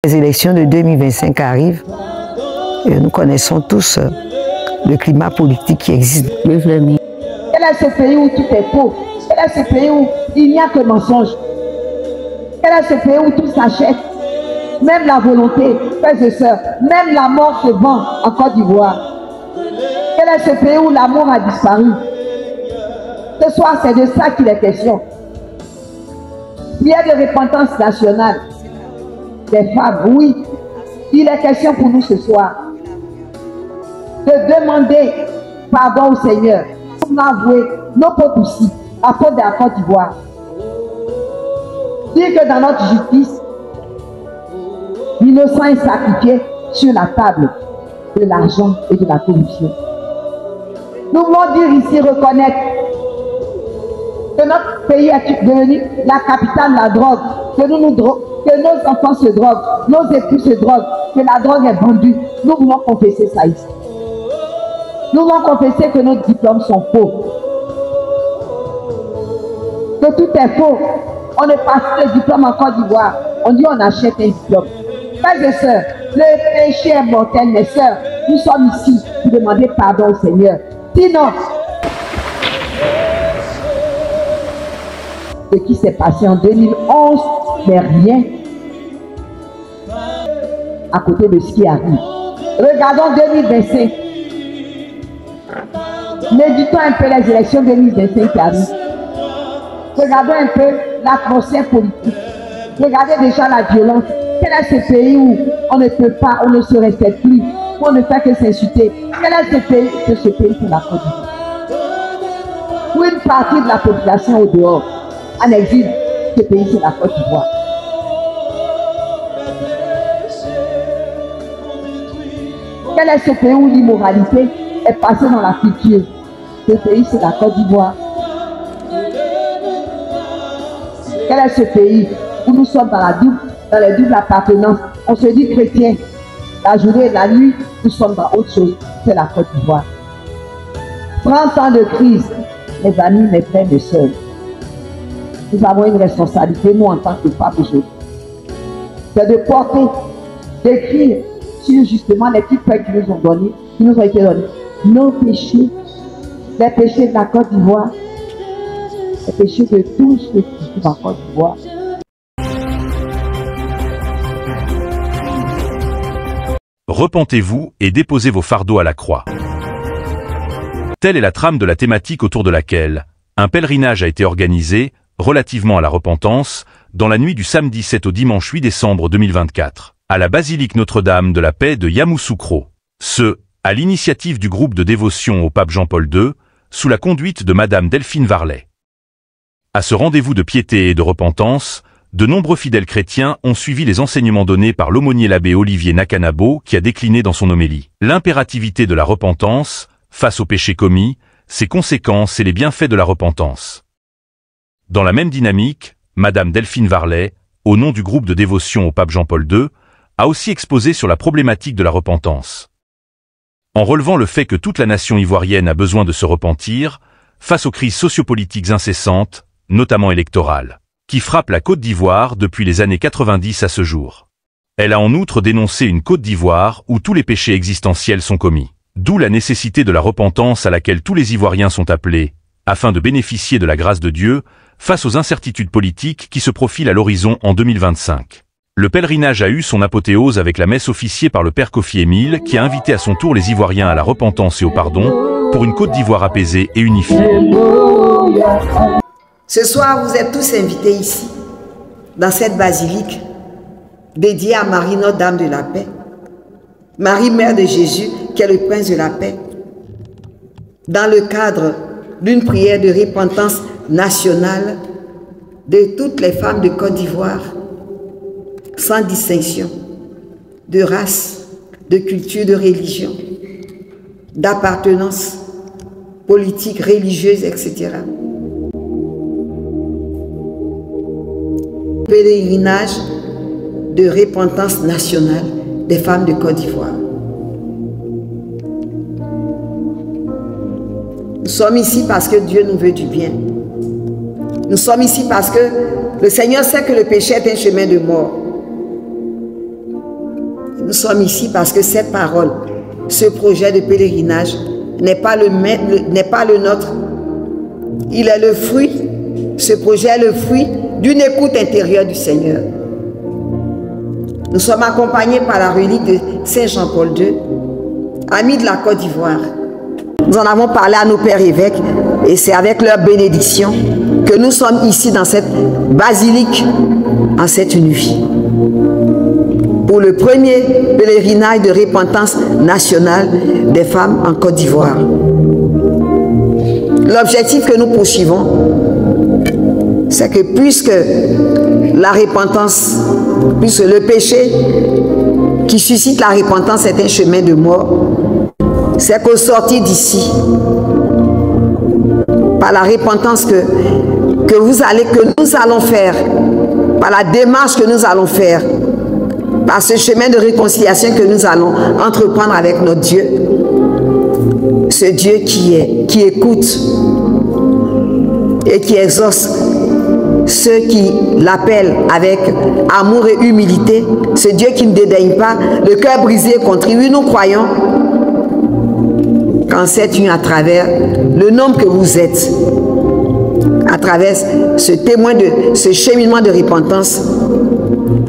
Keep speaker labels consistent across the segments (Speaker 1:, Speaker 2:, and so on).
Speaker 1: Les élections de 2025 arrivent et nous connaissons tous le climat politique qui existe.
Speaker 2: Quel est ce pays où tout est faux? Quel est ce pays où il n'y a que mensonge? Quel est ce pays où tout s'achète? Même la volonté, frères et sœurs, même la mort se vend en Côte d'Ivoire. Quel est ce pays où l'amour a disparu? Ce soir, c'est de ça qu'il est question. Prière de repentance nationale des femmes, oui. Il est question pour nous ce soir de demander pardon au Seigneur pour avouer nos propres soucis à cause de la Côte d'Ivoire. Dire que dans notre justice, l'innocent est sacrifié sur la table de l'argent et de la corruption. Nous voulons dire ici, reconnaître que notre pays est devenu la capitale de la drogue, que nos enfants se droguent, nos époux se droguent, que la drogue est vendue. Nous voulons confesser ça ici. Nous voulons confesser que nos diplômes sont faux. Que tout est faux. On ne passe pas les diplômes en Côte d'Ivoire. On dit on achète un diplôme. Frères et sœurs, le péché est mortel, mes sœurs. Nous sommes ici pour demander pardon au Seigneur. Sinon, ce qui s'est passé en 2011 n'est rien à côté de ce qui arrive. Regardons 2025. Méditons un peu les élections 2025 qui arrivent. Regardons un peu l'atmosphère politique. Regardez déjà la violence. Quel est ce pays où on ne peut pas, on ne se respecte plus, où on ne fait que s'insulter? Quel est ce pays pour la Côte d'Ivoire? Où une partie de la population au dehors, en exil, ce pays c'est la Côte d'Ivoire. Quel est ce pays où l'immoralité est passée dans la culture? Ce pays c'est la Côte d'Ivoire. Quel est ce pays où nous sommes dans les doubles appartenances? On se dit chrétien. La journée et la nuit, nous sommes dans autre chose. C'est la Côte d'Ivoire. 30 ans de crise, mes amis, mes frères, mes soeurs. Nous avons une responsabilité, nous, en tant que pape aujourd'hui. C'est de porter, d'écrire sur justement les petites feuilles qui nous ont été données. Nos péchés, les péchés de la Côte d'Ivoire, les péchés de tous ceux qui vivent en Côte d'Ivoire.
Speaker 3: Repentez-vous et déposez vos fardeaux à la croix. Telle est la trame de la thématique autour de laquelle un pèlerinage a été organisé relativement à la repentance dans la nuit du samedi 7 au dimanche 8 décembre 2024 à la basilique Notre-Dame de la Paix de Yamoussoukro. Ce, à l'initiative du groupe de dévotion au pape Jean-Paul II, sous la conduite de Madame Delphine Varlet. À ce rendez-vous de piété et de repentance, de nombreux fidèles chrétiens ont suivi les enseignements donnés par l'aumônier l'abbé Olivier Nakanabo qui a décliné dans son homélie l'impérativité de la repentance face aux péchés commis, ses conséquences et les bienfaits de la repentance. Dans la même dynamique, Madame Delphine Varlet, au nom du groupe de dévotion au pape Jean-Paul II, a aussi exposé sur la problématique de la repentance. En relevant le fait que toute la nation ivoirienne a besoin de se repentir face aux crises sociopolitiques incessantes, notamment électorales, qui frappent la Côte d'Ivoire depuis les années 90 à ce jour. Elle a en outre dénoncé une Côte d'Ivoire où tous les péchés existentiels sont commis. D'où la nécessité de la repentance à laquelle tous les Ivoiriens sont appelés, afin de bénéficier de la grâce de Dieu, face aux incertitudes politiques qui se profilent à l'horizon en 2025. Le pèlerinage a eu son apothéose avec la messe officiée par le père Kofi Émile qui a invité à son tour les Ivoiriens à la repentance et au pardon, pour une Côte d'Ivoire apaisée et unifiée.
Speaker 4: Ce soir, vous êtes tous invités ici, dans cette basilique, dédiée à Marie, Notre-Dame de la Paix, Marie, Mère de Jésus, qui est le Prince de la Paix, dans le cadre d'une prière de repentance nationale de toutes les femmes de Côte d'Ivoire, sans distinction de race, de culture, de religion, d'appartenance politique, religieuse, etc. Pèlerinage de repentance nationale des femmes de Côte d'Ivoire. Nous sommes ici parce que Dieu nous veut du bien. Nous sommes ici parce que le Seigneur sait que le péché est un chemin de mort. Nous sommes ici parce que cette parole, ce projet de pèlerinage n'est pas le nôtre. Il est le fruit, ce projet est le fruit d'une écoute intérieure du Seigneur. Nous sommes accompagnés par la relique de Saint Jean-Paul II, ami de la Côte d'Ivoire. Nous en avons parlé à nos pères évêques et c'est avec leur bénédiction que nous sommes ici dans cette basilique en cette nuit. Pour le premier pèlerinage de repentance nationale des femmes en Côte d'Ivoire. L'objectif que nous poursuivons, c'est que puisque la repentance, puisque le péché qui suscite la repentance est un chemin de mort, c'est qu'au sortir d'ici, par la repentance que nous allons faire, par la démarche que nous allons faire, par ce chemin de réconciliation que nous allons entreprendre avec notre Dieu, ce Dieu qui écoute et qui exauce ceux qui l'appellent avec amour et humilité, ce Dieu qui ne dédaigne pas, le cœur brisé et contrit. Oui, nous croyons qu'en cette nuit, à travers le nombre que vous êtes, à travers ce témoin de ce cheminement de repentance,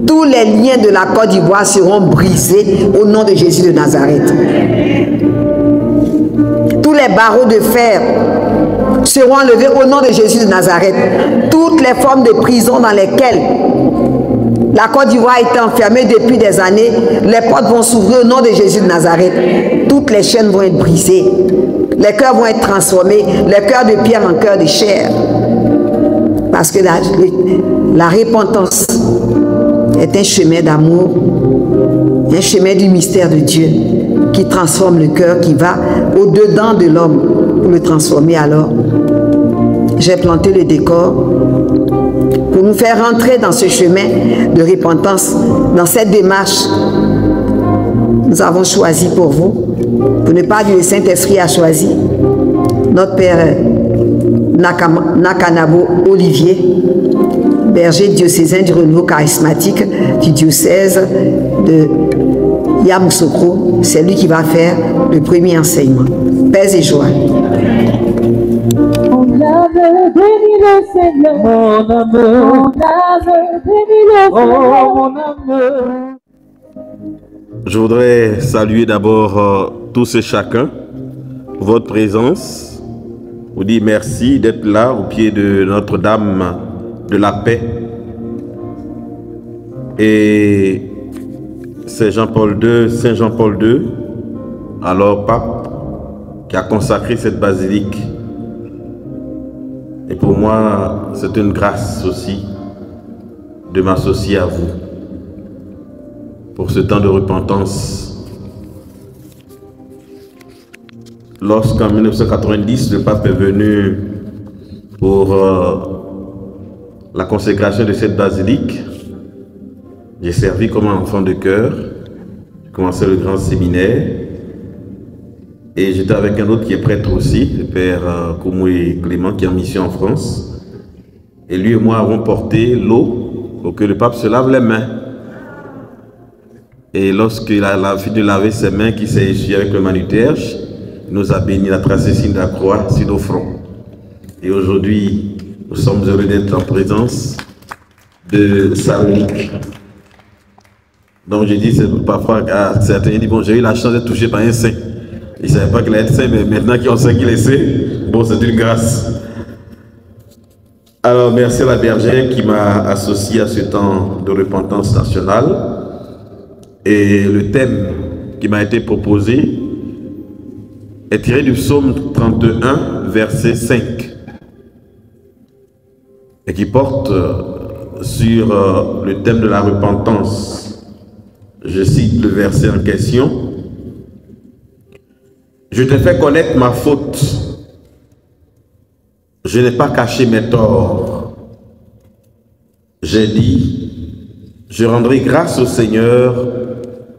Speaker 4: tous les liens de la Côte d'Ivoire seront brisés au nom de Jésus de Nazareth. Tous les barreaux de fer seront enlevés au nom de Jésus de Nazareth. Toutes les formes de prison dans lesquelles la Côte d'Ivoire a été enfermée depuis des années, les portes vont s'ouvrir au nom de Jésus de Nazareth. Toutes les chaînes vont être brisées. Les cœurs vont être transformés. Les cœurs de pierre en cœurs de chair. Parce que la repentance est un chemin d'amour, un chemin du mystère de Dieu qui transforme le cœur, qui va au-dedans de l'homme pour le transformer. Alors, j'ai planté le décor pour nous faire rentrer dans ce chemin de repentance, dans cette démarche. Nous avons choisi pour vous, pour ne pas dire le Saint-Esprit a choisi, notre Père Nakanabo Olivier, berger diocésain du renouveau charismatique du diocèse de Yamoussoukro. C'est lui qui va faire le premier enseignement. Paix et joie.
Speaker 5: Mon âme bénit le Seigneur, mon âme bénit le Seigneur, mon âme.
Speaker 6: Je voudrais saluer d'abord tous et chacun, votre présence, vous dire merci d'être là au pied de Notre-Dame de la Paix. Et c'est Saint Jean-Paul II, alors pape, qui a consacré cette basilique. Et pour moi, c'est une grâce aussi de m'associer à vous pour ce temps de repentance. Lorsqu'en 1990, le pape est venu pour la consécration de cette basilique, j'ai servi comme un enfant de cœur. J'ai commencé le grand séminaire et j'étais avec un autre qui est prêtre aussi, le père Koumoué Clément, qui est en mission en France. Et lui et moi avons porté l'eau pour que le pape se lave les mains. Et lorsqu'il a fini de laver ses mains, qui s'est essuyé avec le manuterge, il nous a béni, la tracé signe de la croix sur nos fronts. Et aujourd'hui, nous sommes heureux d'être en présence de sa relique. Donc je dis parfois à certains, ils disent, bon, j'ai eu la chance d'être touché par un saint. Ils ne savaient pas qu'il allait être saint, mais maintenant qu'on sait qu'il est saint, bon, c'est une grâce. Alors merci à la bergère qui m'a associé à ce temps de repentance nationale. Et le thème qui m'a été proposé est tiré du psaume 31, verset 5, et qui porte sur le thème de la repentance. Je cite le verset en question. Je t'ai fait connaître ma faute. Je n'ai pas caché mes torts. J'ai dit, je rendrai grâce au Seigneur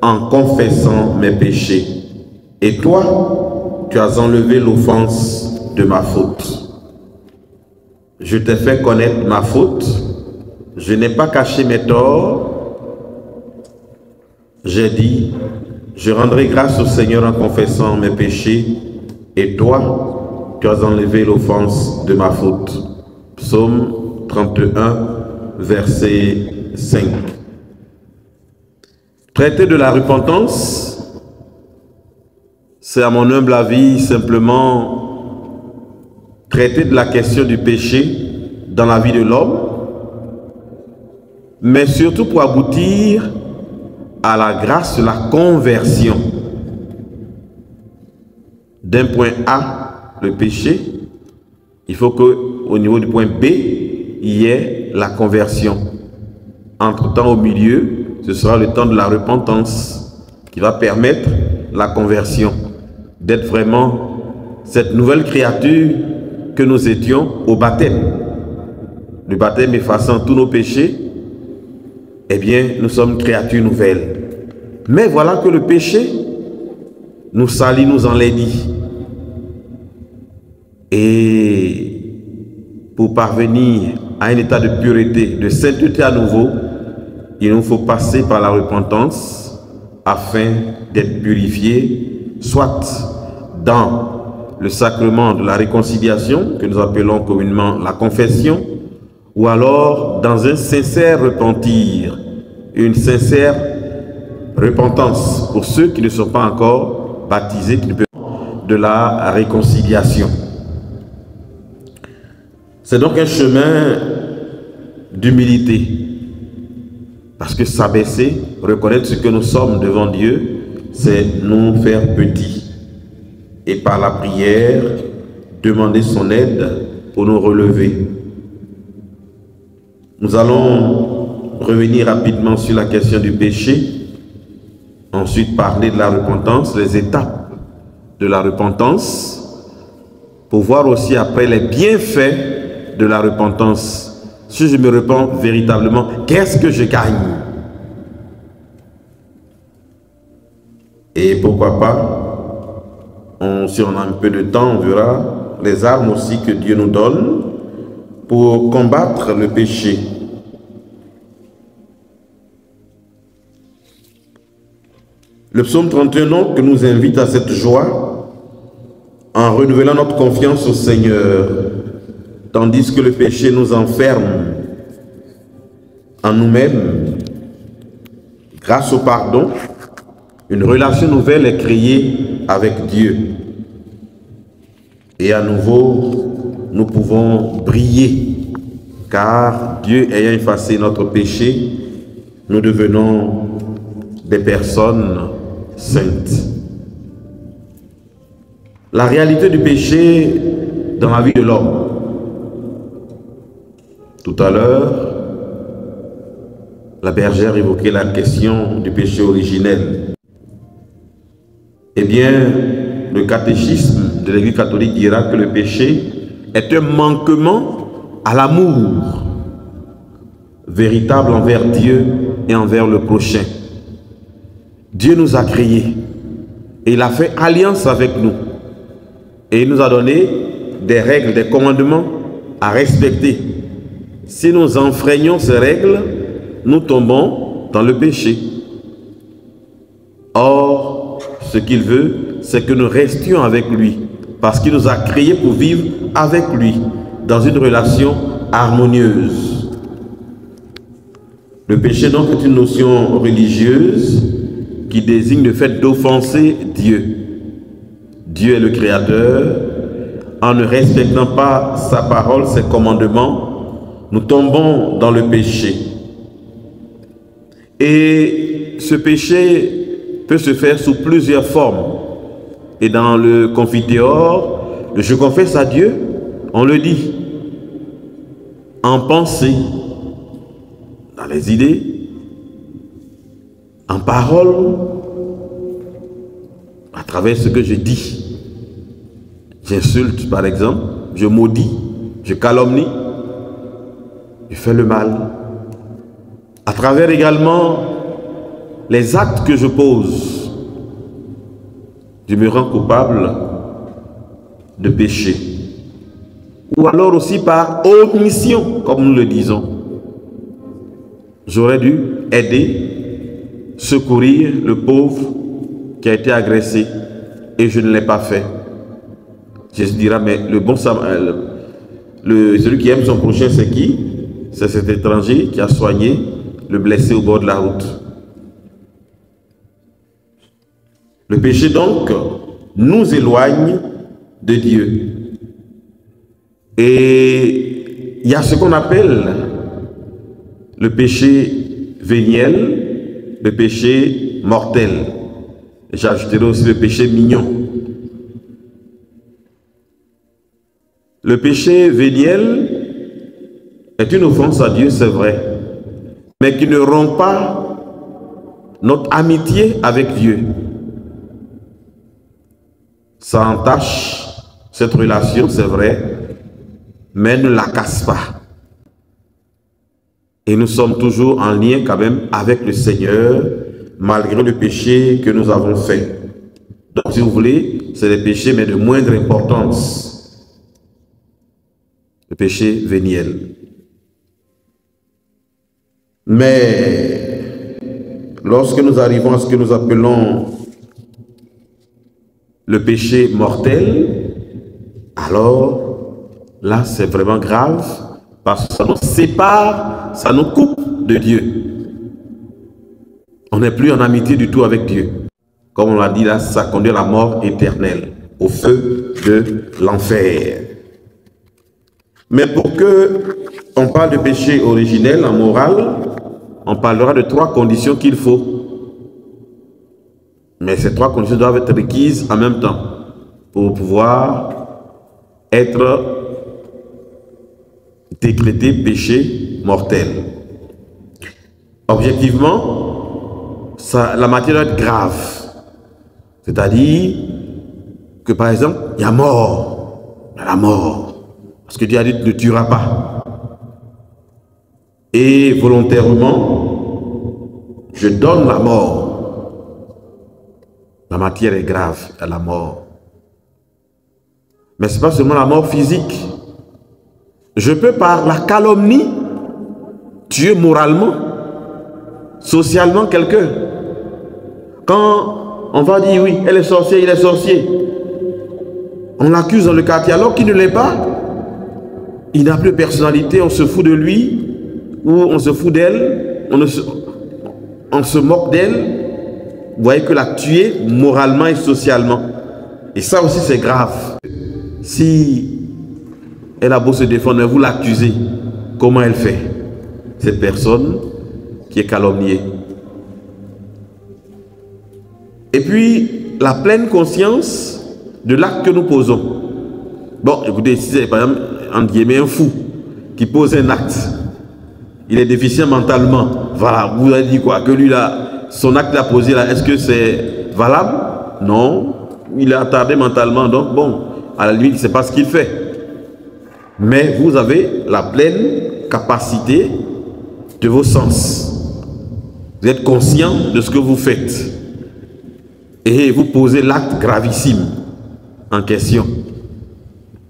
Speaker 6: en confessant mes péchés. Et toi, tu as enlevé l'offense de ma faute. Je t'ai fait connaître ma faute. Je n'ai pas caché mes torts. j'ai dit, je rendrai grâce au Seigneur en confessant mes péchés, et toi, tu as enlevé l'offense de ma faute. Psaume 31, verset 5. Traiter de la repentance, c'est à mon humble avis simplement traiter de la question du péché dans la vie de l'homme, mais surtout pour aboutir à la grâce de la conversion. D'un point A, le péché, il faut qu'au niveau du point B, il y ait la conversion. Entre-temps, au milieu, ce sera le temps de la repentance qui va permettre la conversion, d'être vraiment cette nouvelle créature que nous étions au baptême. Le baptême effaçant tous nos péchés, eh bien, nous sommes créatures nouvelles. Mais voilà que le péché nous salit, nous enlaidit. Et pour parvenir à un état de pureté, de sainteté à nouveau, il nous faut passer par la repentance afin d'être purifiés, soit dans le sacrement de la réconciliation, que nous appelons communément la confession, ou alors dans un sincère repentir, une sincère repentance pour ceux qui ne sont pas encore baptisés, qui ne peuvent pas de la réconciliation. C'est donc un chemin d'humilité, parce que s'abaisser, reconnaître ce que nous sommes devant Dieu, c'est nous faire petits. Et par la prière, demander son aide pour nous relever. Nous allons revenir rapidement sur la question du péché, ensuite parler de la repentance, les étapes de la repentance, pour voir aussi après les bienfaits de la repentance. Si je me repens véritablement, qu'est-ce que je gagne? Et pourquoi pas, si on a un peu de temps, on verra les armes aussi que Dieu nous donne pour combattre le péché. Le psaume 31 donc nous invite à cette joie en renouvelant notre confiance au Seigneur, tandis que le péché nous enferme en nous-mêmes. Grâce au pardon, une relation nouvelle est créée avec Dieu. Et à nouveau, nous pouvons briller, car Dieu ayant effacé notre péché, nous devenons des personnes saintes. La réalité du péché dans la vie de l'homme. Tout à l'heure, la bergère évoquait la question du péché originel. Eh bien, le catéchisme de l'Église catholique dira que le péché est un manquement à l'amour véritable envers Dieu et envers le prochain. Dieu nous a créés et il a fait alliance avec nous. Et il nous a donné des règles, des commandements à respecter. Si nous enfreignons ces règles, nous tombons dans le péché. Or, ce qu'il veut, c'est que nous restions avec lui, parce qu'il nous a créés pour vivre avec lui, dans une relation harmonieuse. Le péché donc est une notion religieuse qui désigne le fait d'offenser Dieu. Dieu est le Créateur. En ne respectant pas sa parole, ses commandements, nous tombons dans le péché. Et ce péché peut se faire sous plusieurs formes. Et dans le Confiteor, le je confesse à Dieu, on le dit en pensée, dans les idées, en parole, à travers ce que je dis. J'insulte par exemple, je maudis, je calomnie, je fais le mal. À travers également les actes que je pose, je me rends coupable de péché. Ou alors aussi par omission, comme nous le disons. J'aurais dû aider secourir le pauvre qui a été agressé et je ne l'ai pas fait. Jésus dira, mais celui qui aime son prochain, c'est qui? C'est cet étranger qui a soigné le blessé au bord de la route. Le péché donc nous éloigne de Dieu. Et il y a ce qu'on appelle le péché véniel, le péché mortel. J'ajouterai aussi le péché mignon. Le péché véniel est une offense à Dieu, c'est vrai, mais qui ne rompt pas notre amitié avec Dieu. Ça entache cette relation, c'est vrai, mais ne la casse pas. Et nous sommes toujours en lien quand même avec le Seigneur, malgré le péché que nous avons fait. Donc si vous voulez, c'est des péchés, mais de moindre importance. Le péché véniel. Mais lorsque nous arrivons à ce que nous appelons le péché mortel, alors là c'est vraiment grave parce que ça nous sépare, ça nous coupe de Dieu. On n'est plus en amitié du tout avec Dieu. Comme on l'a dit là, ça conduit à la mort éternelle, au feu de l'enfer. Mais pour que on parle de péché originel en morale, on parlera de 3 conditions qu'il faut. Mais ces 3 conditions doivent être requises en même temps pour pouvoir être décrété péché mortel. Objectivement, la matière doit être grave. C'est-à-dire que par exemple, il y a mort. Il y a la mort. Parce que Dieu a dit ne tuera pas. Et volontairement, je donne la mort. La matière est grave à la mort. Mais ce n'est pas seulement la mort physique. Je peux par la calomnie tuer moralement, socialement quelqu'un. Quand on va dire oui, elle est sorcière, il est sorcier, on l'accuse dans le quartier alors qu'il ne l'est pas. Il n'a plus de personnalité, on se fout de lui, ou on se fout d'elle, on se moque d'elle. Vous voyez que la tuer moralement et socialement. Et ça aussi c'est grave. Si elle a beau se défendre, mais vous l'accusez, comment elle fait? Cette personne qui est calomniée. Et puis, la pleine conscience de l'acte que nous posons. Bon, écoutez, si c'est par exemple, entre guillemets, un fou qui pose un acte, il est déficient mentalement. Voilà, vous avez dit quoi? Que lui, là, son acte à poser, là, est-ce que c'est valable? Non, il est attardé mentalement, donc bon, à la limite, il ne sait pas ce qu'il fait. Mais vous avez la pleine capacité de vos sens. Vous êtes conscient de ce que vous faites. Et vous posez l'acte gravissime en question.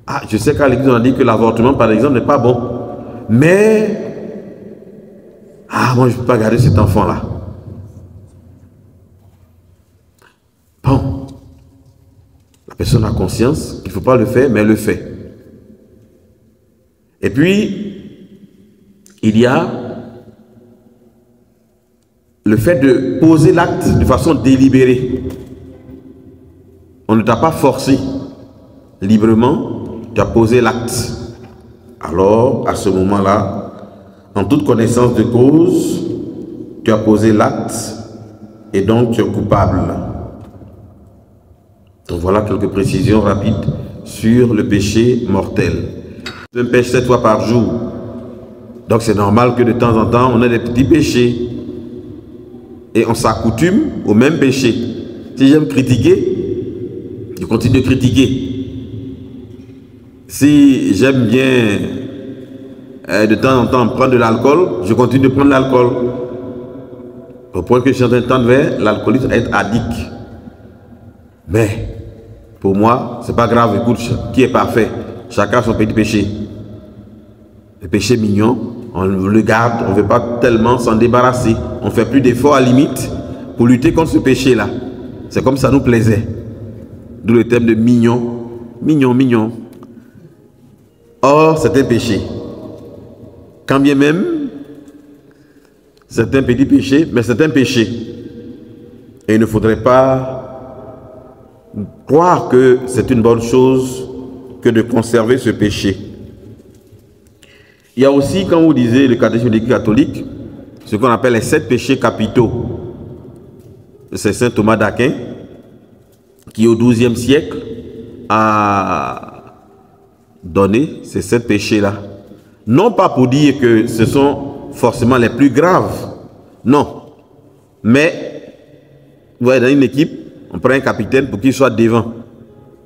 Speaker 6: Ah, je sais qu'à l'église, on a dit que l'avortement, par exemple, n'est pas bon. Mais, moi, je ne peux pas garder cet enfant-là. Bon. La personne a conscience qu'il ne faut pas le faire, mais elle le fait. Et puis, il y a le fait de poser l'acte de façon délibérée. On ne t'a pas forcé librement, tu as posé l'acte. Alors, à ce moment-là, en toute connaissance de cause, tu as posé l'acte et donc tu es coupable. Donc voilà quelques précisions rapides sur le péché mortel. Un pêche 7 fois par jour. Donc c'est normal que de temps en temps, on ait des petits péchés. Et on s'accoutume au même péché. Si j'aime critiquer, je continue de critiquer. Si j'aime bien de temps en temps prendre de l'alcool, je continue de prendre de l'alcool. Au point que je suis en train de tendre vers l'alcoolisme, être addict. Mais pour moi, c'est pas grave. Écoute, qui est parfait? Chacun a son petit péché. Le péché mignon, on le garde, on ne veut pas tellement s'en débarrasser. On fait plus d'efforts à la limite pour lutter contre ce péché-là. C'est comme ça nous plaisait. D'où le thème de mignon, mignon, mignon. Or, c'est un péché. Quand bien même, c'est un petit péché, mais c'est un péché. Et il ne faudrait pas croire que c'est une bonne chose que de conserver ce péché. Il y a aussi, quand vous lisez le catéchisme de l'Église catholique, ce qu'on appelle les 7 péchés capitaux. C'est saint Thomas d'Aquin qui, au XIIe siècle, a donné ces 7 péchés-là. Non pas pour dire que ce sont forcément les plus graves, non. Mais, vous voyez, dans une équipe, on prend un capitaine pour qu'il soit devant.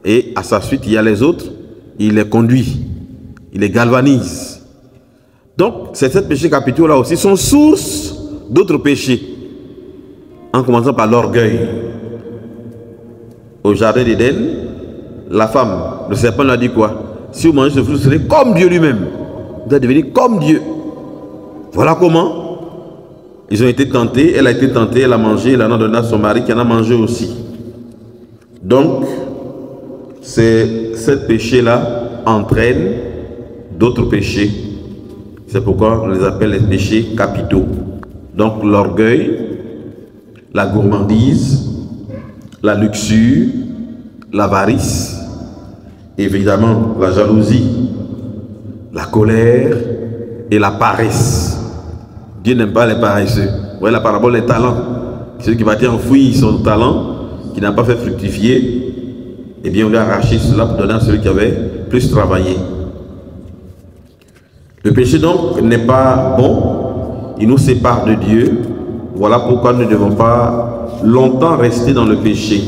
Speaker 6: Et à sa suite, il y a les autres, il les conduit, il les galvanise. Donc, ces 7 péchés capitaux-là aussi sont source d'autres péchés. En commençant par l'orgueil. Au jardin d'Éden, la femme, le serpent lui a dit quoi? Si vous mangez ce fruit, vous serez comme Dieu lui-même. Vous allez devenir comme Dieu. Voilà comment ils ont été tentés. Elle a été tentée, elle a mangé, elle en a donné à son mari qui en a mangé aussi. Donc, ces 7 péchés-là entraînent d'autres péchés. C'est pourquoi on les appelle les péchés capitaux. Donc l'orgueil, la gourmandise, la luxure, l'avarice, évidemment la jalousie, la colère et la paresse. Dieu n'aime pas les paresseux. Vous voyez la parabole des talents. Celui qui va enfouir son talent, qui n'a pas fait fructifier, eh bien on lui a arraché cela pour donner à celui qui avait plus travaillé. Le péché donc n'est pas bon, il nous sépare de Dieu. Voilà pourquoi nous ne devons pas longtemps rester dans le péché.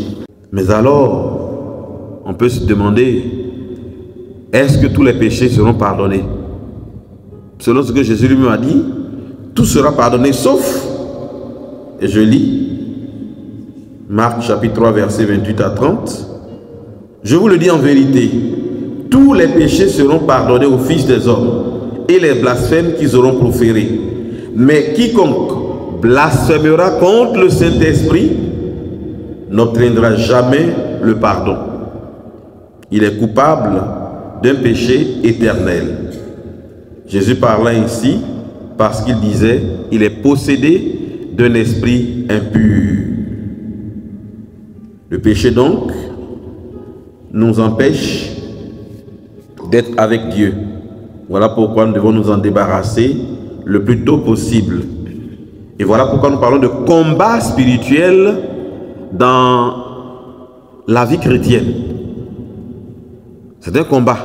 Speaker 6: Mais alors, on peut se demander, est-ce que tous les péchés seront pardonnés? Selon ce que Jésus lui-même a dit, tout sera pardonné sauf, et je lis, Marc chapitre 3 versets 28 à 30, je vous le dis en vérité, tous les péchés seront pardonnés aux fils des hommes, et les blasphèmes qu'ils auront proférés. Mais quiconque blasphémera contre le Saint-Esprit n'obtiendra jamais le pardon. Il est coupable d'un péché éternel. Jésus parla ainsi parce qu'il disait, il est possédé d'un esprit impur. Le péché donc nous empêche d'être avec Dieu. Voilà pourquoi nous devons nous en débarrasser le plus tôt possible. Et voilà pourquoi nous parlons de combat spirituel dans la vie chrétienne. C'est un combat.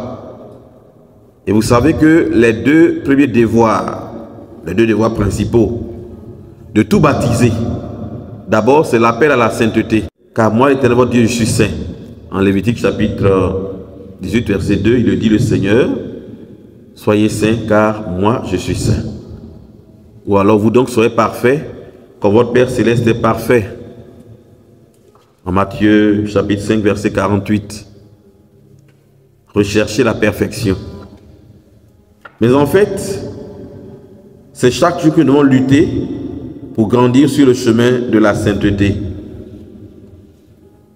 Speaker 6: Et vous savez que les deux premiers devoirs, les deux devoirs principaux de tout baptisé, d'abord c'est l'appel à la sainteté. Car moi, l'Éternel votre Dieu, je suis saint. En Lévitique chapitre 18, verset 2, il le dit le Seigneur. Soyez saints car moi je suis saint. Ou alors vous donc soyez parfaits comme votre Père Céleste est parfait. En Matthieu chapitre 5 verset 48. Recherchez la perfection. Mais en fait, c'est chaque jour que nous devons lutter pour grandir sur le chemin de la sainteté.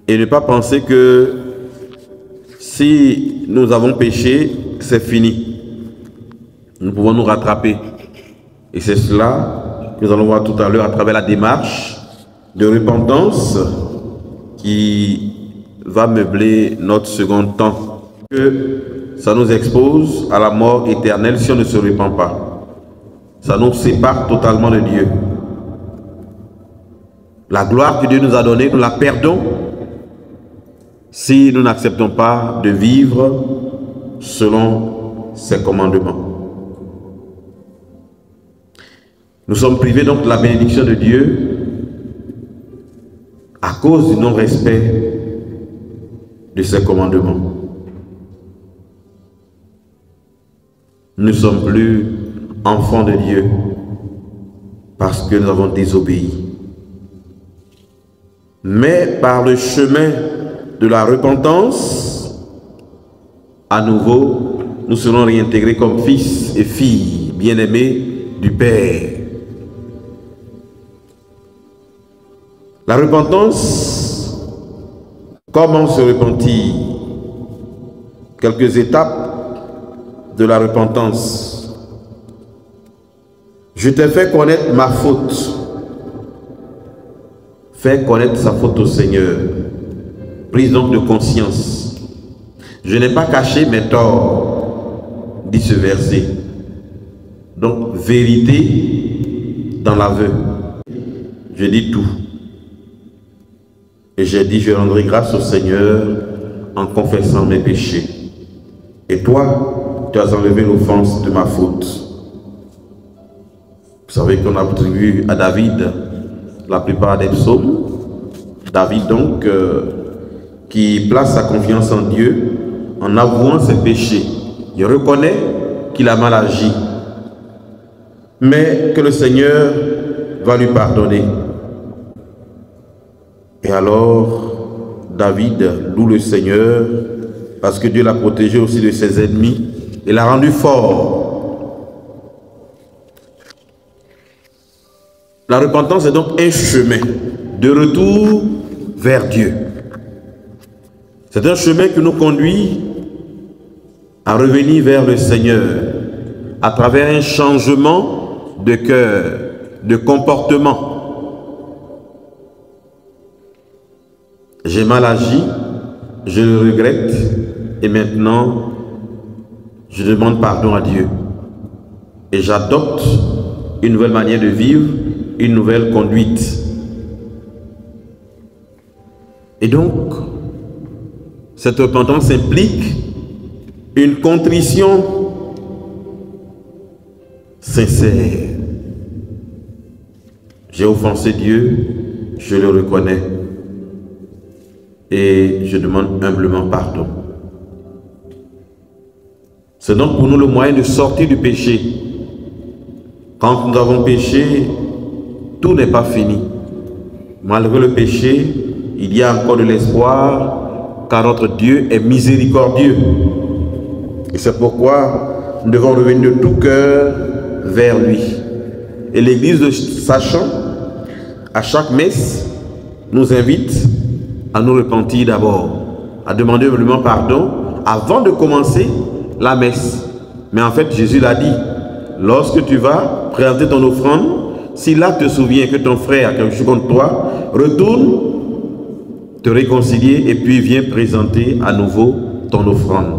Speaker 6: Et ne pas penser que si nous avons péché, c'est fini. Nous pouvons nous rattraper. Et c'est cela que nous allons voir tout à l'heure à travers la démarche de repentance qui va meubler notre second temps. Que ça nous expose à la mort éternelle si on ne se repent pas. Ça nous sépare totalement de Dieu. La gloire que Dieu nous a donnée, nous la perdons si nous n'acceptons pas de vivre selon ses commandements. Nous sommes privés donc de la bénédiction de Dieu à cause du non-respect de ses commandements. Nous ne sommes plus enfants de Dieu parce que nous avons désobéi. Mais par le chemin de la repentance, à nouveau, nous serons réintégrés comme fils et filles bien-aimés du Père. La repentance, comment se repentir? Quelques étapes de la repentance. Je t'ai fait connaître ma faute. Fais connaître sa faute au Seigneur. Prise donc de conscience. Je n'ai pas caché mes torts, dit ce verset. Donc, vérité dans l'aveu. Je dis tout. Et j'ai dit, je rendrai grâce au Seigneur en confessant mes péchés. Et toi, tu as enlevé l'offense de ma faute. Vous savez qu'on a attribué à David la plupart des psaumes. David donc, qui place sa confiance en Dieu en avouant ses péchés. Il reconnaît qu'il a mal agi, mais que le Seigneur va lui pardonner. Et alors, David loue le Seigneur parce que Dieu l'a protégé aussi de ses ennemis et l'a rendu fort. La repentance est donc un chemin de retour vers Dieu. C'est un chemin qui nous conduit à revenir vers le Seigneur à travers un changement de cœur, de comportement. J'ai mal agi, je le regrette et maintenant je demande pardon à Dieu. Et j'adopte une nouvelle manière de vivre, une nouvelle conduite. Et donc, cette repentance implique une contrition sincère. J'ai offensé Dieu, je le reconnais. Et je demande humblement pardon. C'est donc pour nous le moyen de sortir du péché. Quand nous avons péché, tout n'est pas fini. Malgré le péché, il y a encore de l'espoir, car notre Dieu est miséricordieux. Et c'est pourquoi nous devons revenir de tout cœur vers lui. Et l'Église de Sachant, à chaque messe, nous invite à nous repentir d'abord, à demander humblement pardon avant de commencer la messe. Mais en fait, Jésus l'a dit, lorsque tu vas présenter ton offrande, si là tu te souviens que ton frère a quelque chose contre toi, retourne te réconcilier et puis viens présenter à nouveau ton offrande.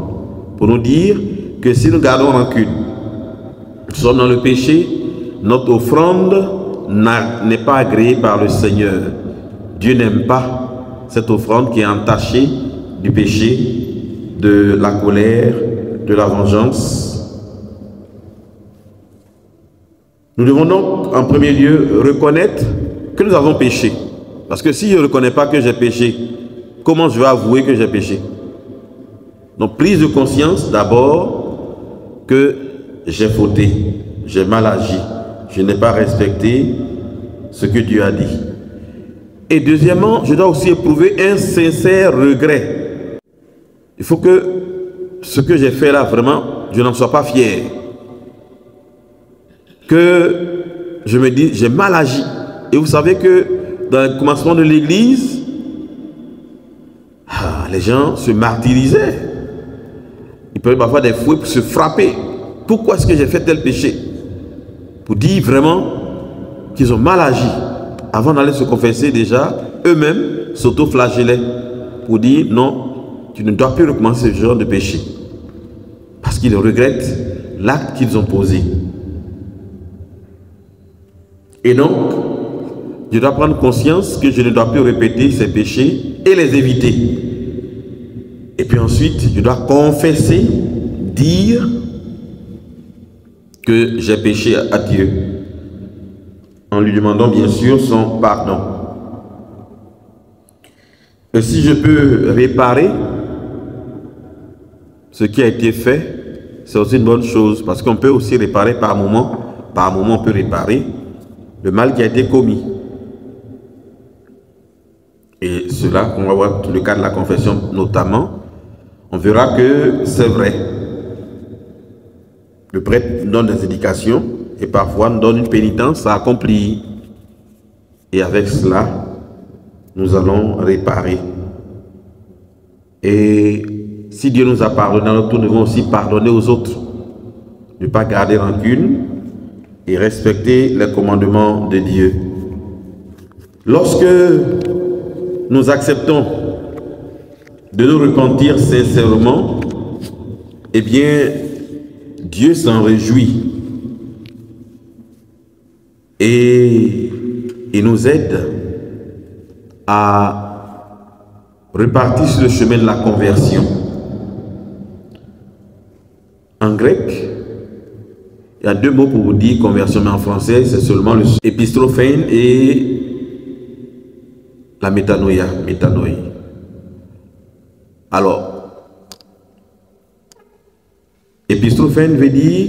Speaker 6: Pour nous dire que si nous gardons rancune, nous sommes dans le péché, notre offrande n'est pas agréée par le Seigneur. Dieu n'aime pas cette offrande qui est entachée du péché, de la colère, de la vengeance. Nous devons donc en premier lieu reconnaître que nous avons péché. Parce que si je ne reconnais pas que j'ai péché, comment je vais avouer que j'ai péché? Donc prise de conscience d'abord que j'ai fauté, j'ai mal agi, je n'ai pas respecté ce que Dieu a dit. Et deuxièmement, je dois aussi éprouver un sincère regret. Il faut que ce que j'ai fait là, vraiment, je n'en sois pas fier. Que je me dise, j'ai mal agi. Et vous savez que dans le commencement de l'Église, les gens se martyrisaient. Ils prenaient parfois des fouets pour se frapper. Pourquoi est-ce que j'ai fait tel péché? Pour dire vraiment qu'ils ont mal agi. Avant d'aller se confesser déjà, eux-mêmes s'auto-flagellaient pour dire non, tu ne dois plus recommencer ce genre de péché. Parce qu'ils regrettent l'acte qu'ils ont posé. Et donc, je dois prendre conscience que je ne dois plus répéter ces péchés et les éviter. Et puis ensuite, je dois confesser, dire que j'ai péché à Dieu, en lui demandant bien sûr son pardon. Et si je peux réparer ce qui a été fait, c'est aussi une bonne chose, parce qu'on peut aussi réparer par moment on peut réparer le mal qui a été commis. Et cela, on va voir dans le cas de la confession notamment, on verra que c'est vrai. Le prêtre nous donne des indications et parfois nous donne une pénitence à accomplir. Et avec cela, nous allons réparer. Et si Dieu nous a pardonné, nous devons aussi pardonner aux autres. Ne pas garder rancune et respecter les commandements de Dieu. Lorsque nous acceptons de nous repentir sincèrement, eh bien, Dieu s'en réjouit et il nous aide à repartir sur le chemin de la conversion. En grec, il y a deux mots pour vous dire conversion, mais en français, c'est seulement le épistrophène et la métanoïa, métanoï. Alors, épistrophène veut dire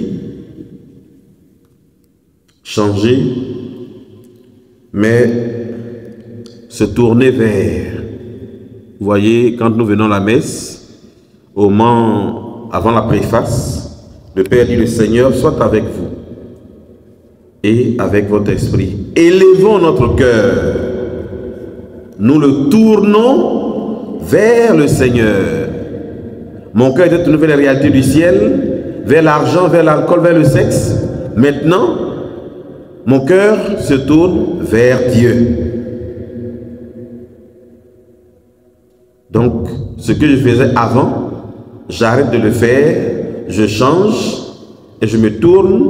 Speaker 6: changer, mais se tourner vers. Vous voyez, quand nous venons à la messe, au moment avant la préface, le Père dit: le Seigneur soit avec vous et avec votre esprit. Élevons notre cœur. Nous le tournons vers le Seigneur. Mon cœur était tourné vers les réalités du ciel, vers l'argent, vers l'alcool, vers le sexe. Maintenant, mon cœur se tourne vers Dieu. Donc, ce que je faisais avant, j'arrête de le faire, je change et je me tourne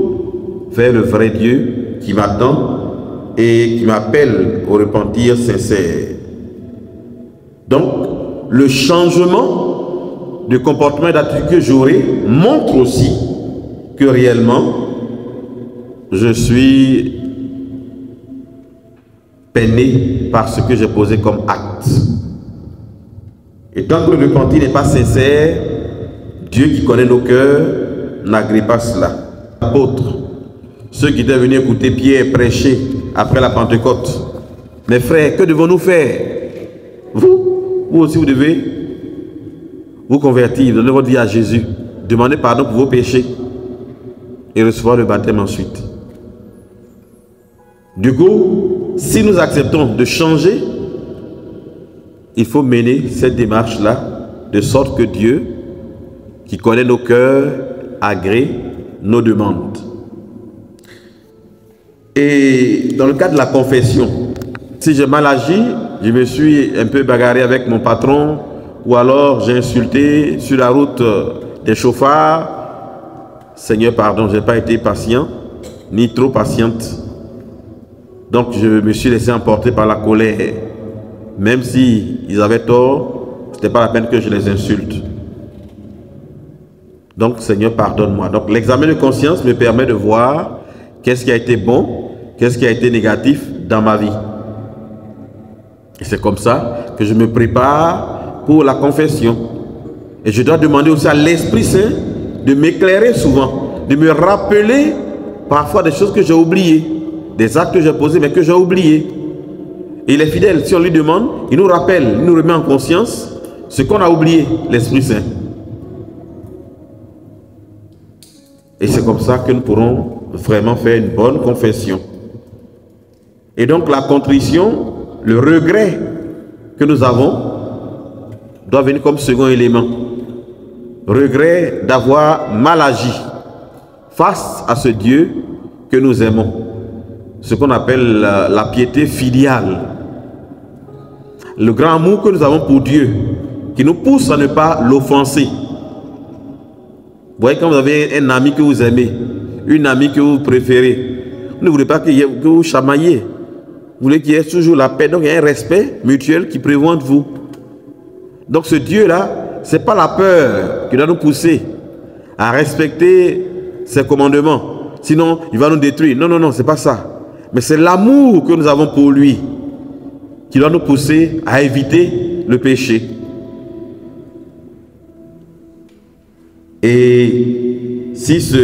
Speaker 6: vers le vrai Dieu qui m'attend et qui m'appelle au repentir sincère. Donc, le changement de comportement et d'attitude que j'aurai montre aussi que réellement, je suis peiné par ce que j'ai posé comme acte. Et tant que le repentir n'est pas sincère, Dieu qui connaît nos cœurs n'agrée pas cela. Apôtres, ceux qui étaient venus écouter Pierre prêcher après la Pentecôte, mes frères, que devons-nous faire? Vous aussi, vous devez vous convertir, donner votre vie à Jésus, demander pardon pour vos péchés et recevoir le baptême ensuite. Du coup, si nous acceptons de changer, il faut mener cette démarche-là de sorte que Dieu, qui connaît nos cœurs, agrée nos demandes. Et dans le cas de la confession, si j'ai mal agi, je me suis un peu bagarré avec mon patron, ou alors j'ai insulté sur la route des chauffards, Seigneur, pardon, je n'ai pas été patient, ni trop patiente. Donc je me suis laissé emporter par la colère. Même si ils avaient tort, ce n'était pas la peine que je les insulte. Donc, Seigneur, pardonne-moi. Donc, l'examen de conscience me permet de voir qu'est-ce qui a été bon, qu'est-ce qui a été négatif dans ma vie. Et c'est comme ça que je me prépare pour la confession. Et je dois demander aussi à l'Esprit Saint de m'éclairer souvent, de me rappeler parfois des choses que j'ai oubliées, des actes que j'ai posés mais que j'ai oubliés. Et il est fidèle, si on lui demande, il nous rappelle, il nous remet en conscience ce qu'on a oublié, l'Esprit Saint. Et c'est comme ça que nous pourrons vraiment faire une bonne confession. Et donc la contrition, le regret que nous avons, doit venir comme second élément. Regret d'avoir mal agi face à ce Dieu que nous aimons. Ce qu'on appelle la piété filiale. Le grand amour que nous avons pour Dieu, qui nous pousse à ne pas l'offenser. Vous voyez, quand vous avez un ami que vous aimez, une amie que vous préférez, vous ne voulez pas que vous chamaillez. Vous voulez qu'il y ait toujours la paix. Donc il y a un respect mutuel qui prévaut entre vous. Donc ce Dieu-là, ce n'est pas la peur qui doit nous pousser à respecter ses commandements. Sinon, il va nous détruire. Non, non, non, ce n'est pas ça. Mais c'est l'amour que nous avons pour lui qui doit nous pousser à éviter le péché. Et si ce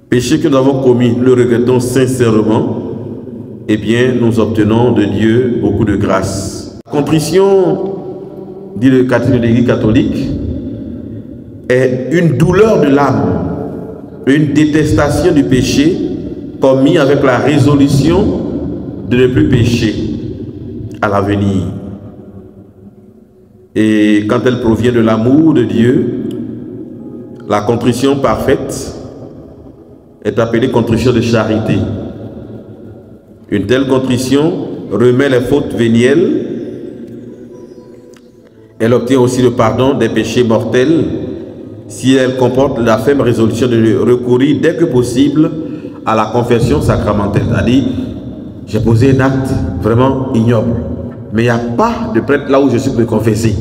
Speaker 6: péché que nous avons commis, le regrettons sincèrement, eh bien, nous obtenons de Dieu beaucoup de grâce. La contrition, dit le catéchisme de l'Église catholique, est une douleur de l'âme, une détestation du péché commis avec la résolution de ne plus pécher à l'avenir. Et quand elle provient de l'amour de Dieu, la contrition parfaite est appelée contrition de charité. Une telle contrition remet les fautes vénielles. Elle obtient aussi le pardon des péchés mortels si elle comporte la ferme résolution de recourir dès que possible à la confession sacramentelle. C'est-à-dire, j'ai posé un acte vraiment ignoble, mais il n'y a pas de prêtre là où je suis pour me confesser.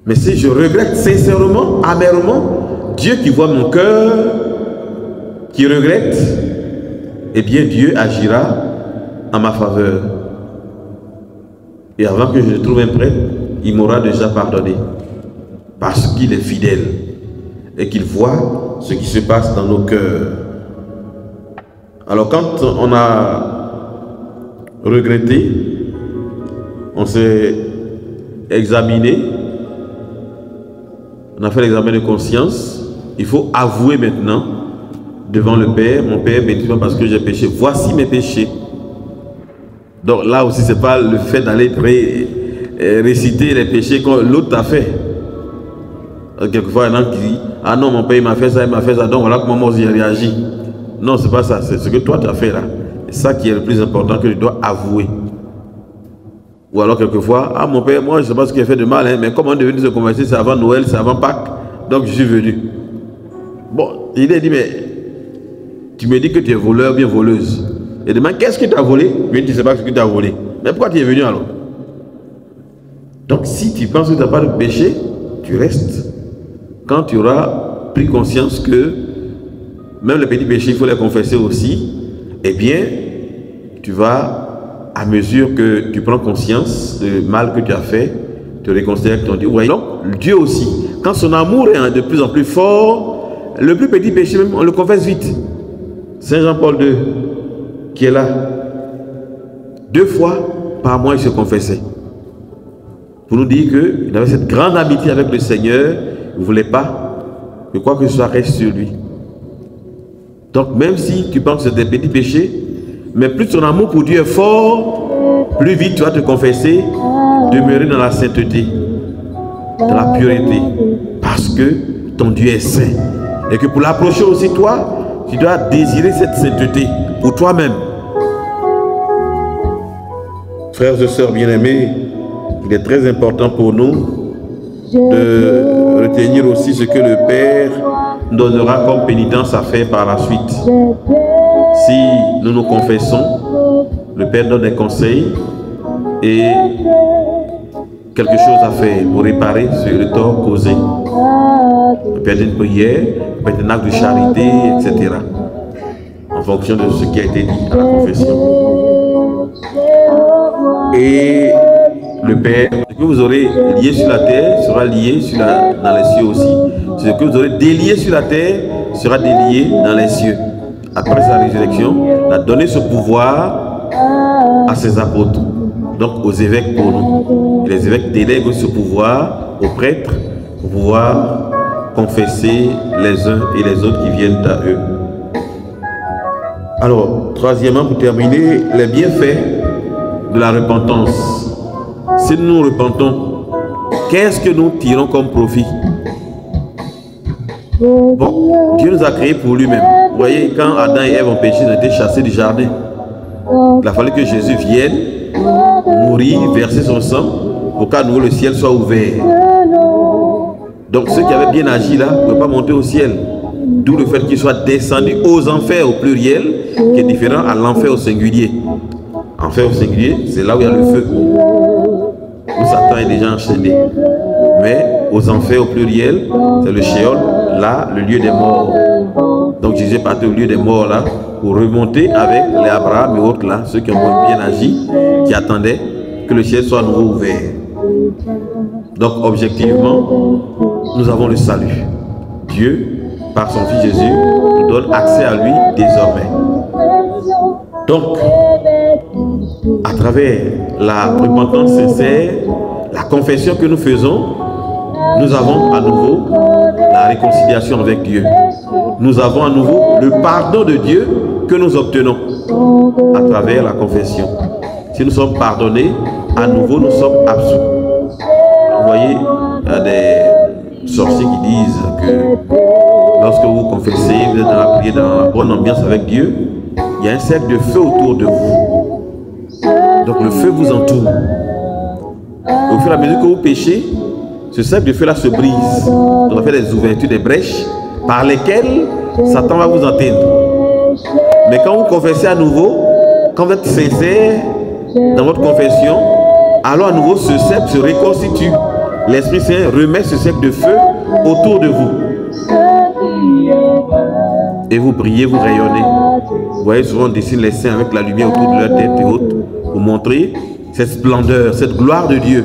Speaker 6: Mais si je regrette sincèrement, amèrement, Dieu qui voit mon cœur, qui regrette, eh bien Dieu agira en ma faveur. Et avant que je trouve un prêtre, il m'aura déjà pardonné. Parce qu'il est fidèle et qu'il voit ce qui se passe dans nos cœurs. Alors quand on a regretté, on s'est examiné, on a fait l'examen de conscience, il faut avouer maintenant devant le Père, mon Père, bénis-moi parce que j'ai péché, voici mes péchés. Donc là aussi, ce n'est pas le fait d'aller réciter les péchés que l'autre a fait. Quelquefois, il y en a qui disent, ah non, mon père il m'a fait ça, donc voilà comment moi j'ai réagi. Non, c'est pas ça, c'est ce que toi tu as fait là. C'est ça qui est le plus important que tu dois avouer. Ou alors quelquefois, ah mon père, moi je ne sais pas ce qu'il a fait de mal, hein, mais comment on est venu se convertir, c'est avant Noël, c'est avant Pâques, donc je suis venu. Bon, il a dit, mais tu me dis que tu es voleur, bien voleuse. Il demande, qu'est-ce que tu as volé? Mais tu ne sais pas ce que tu as volé. Mais pourquoi tu es venu alors? Donc si tu penses que tu n'as pas de péché, tu restes. Quand tu auras pris conscience que même les petits péchés, il faut les confesser aussi, eh bien, tu vas, à mesure que tu prends conscience du mal que tu as fait, te réconcilier avec ton Dieu. Ouais. Donc, Dieu aussi, quand son amour est de plus en plus fort, le plus petit péché, même, on le confesse vite. Saint Jean-Paul II, qui est là, 2 fois par mois, il se confessait. Pour nous dire qu'il avait cette grande amitié avec le Seigneur, il ne voulait pas que quoi que ce soit reste sur lui. Donc même si tu penses que c'est des petits péchés, mais plus ton amour pour Dieu est fort, plus vite tu vas te confesser, demeurer dans la sainteté, dans la pureté, parce que ton Dieu est saint. Et que pour l'approcher aussi toi, tu dois désirer cette sainteté pour toi-même. Frères et sœurs bien-aimés, il est très important pour nous de retenir aussi ce que le Père donnera comme pénitence à faire par la suite. Si nous nous confessons, le Père donne des conseils et quelque chose à faire pour réparer le tort causé. Le Père d'une prière, le Père d'un acte de charité, etc. En fonction de ce qui a été dit à la confession. Et le Père, ce que vous aurez lié sur la terre sera lié dans les cieux aussi. Ce que vous aurez délié sur la terre sera délié dans les cieux. Après sa résurrection, il a donné ce pouvoir à ses apôtres, donc aux évêques pour nous. Et les évêques délèguent ce pouvoir aux prêtres pour pouvoir confesser les uns et les autres qui viennent à eux. Alors, troisièmement, pour terminer, les bienfaits de la repentance. Si nous nous repentons, qu'est-ce que nous tirons comme profit? Bon, Dieu nous a créés pour lui-même. Vous voyez, quand Adam et Ève ont péché, ils ont été chassés du jardin. Il a fallu que Jésus vienne, mourir, verser son sang, pour qu'à nouveau le ciel soit ouvert. Donc ceux qui avaient bien agi là ne pouvaient pas monter au ciel. D'où le fait qu'ils soient descendus aux enfers au pluriel, qui est différent à l'enfer au singulier. Enfer au singulier, c'est là où il y a le feu, où Satan est déjà enchaîné. Mais aux enfers au pluriel, c'est le Sheol, là, le lieu des morts. Donc Jésus est parti au lieu des morts là, pour remonter avec les Abraham et autres là, ceux qui ont bien agi, qui attendaient que le ciel soit à nouveau ouvert. Donc objectivement, nous avons le salut. Dieu, par son Fils Jésus, nous donne accès à lui désormais. Donc, à travers la repentance sincère, la confession que nous faisons, nous avons à nouveau la réconciliation avec Dieu. Nous avons à nouveau le pardon de Dieu que nous obtenons. à travers la confession. Si nous sommes pardonnés, à nouveau nous sommes absous. Vous voyez, il y a des sorciers qui disent que lorsque vous confessez, vous êtes dans la prière, dans la bonne ambiance avec Dieu, il y a un cercle de feu autour de vous. Donc le feu vous entoure. Et au fur et à mesure que vous péchez, ce cercle de feu-là se brise. On va faire des ouvertures, des brèches par lesquelles Satan va vous atteindre. Mais quand vous confessez à nouveau, quand vous êtes sincère dans votre confession, alors à nouveau ce cercle se reconstitue. L'Esprit Saint remet ce cercle de feu autour de vous. Et vous priez, vous rayonnez. Vous voyez souvent on dessine les saints avec la lumière autour de leur tête et autres pour montrer cette splendeur, cette gloire de Dieu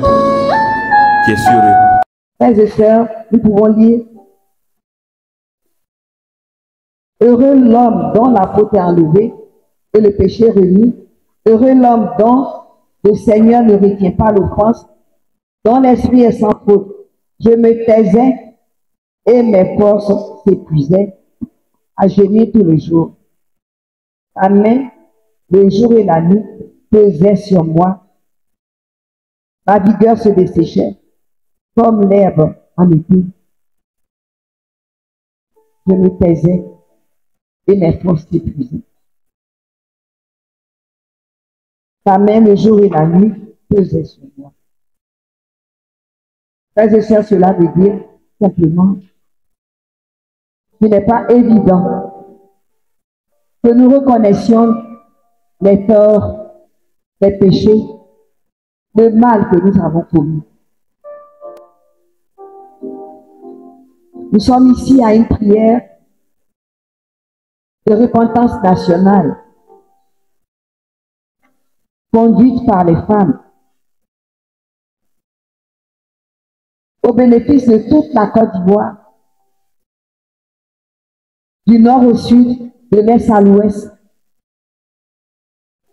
Speaker 6: qui est sur eux.
Speaker 2: Frères et sœurs, nous pouvons lire: heureux l'homme dont la faute est enlevée et le péché remis. Heureux l'homme dont le Seigneur ne retient pas l'offense, dont l'esprit est sans faute. Je me taisais et mes forces s'épuisaient à gémir tous les jours. Ta main, le jour et la nuit, pesait sur moi. Ma vigueur se desséchait comme l'herbe en été. Je me taisais et mes forces s'épuisaient. Ta main, le jour et la nuit, pesait sur moi. Frères et sœurs, cela veut dire simplement qu'il n'est pas évident que nous reconnaissions les torts, les péchés, le mal que nous avons commis. Nous sommes ici à une prière de repentance nationale conduite par les femmes au bénéfice de toute la Côte d'Ivoire, du nord au sud, de l'est à l'ouest,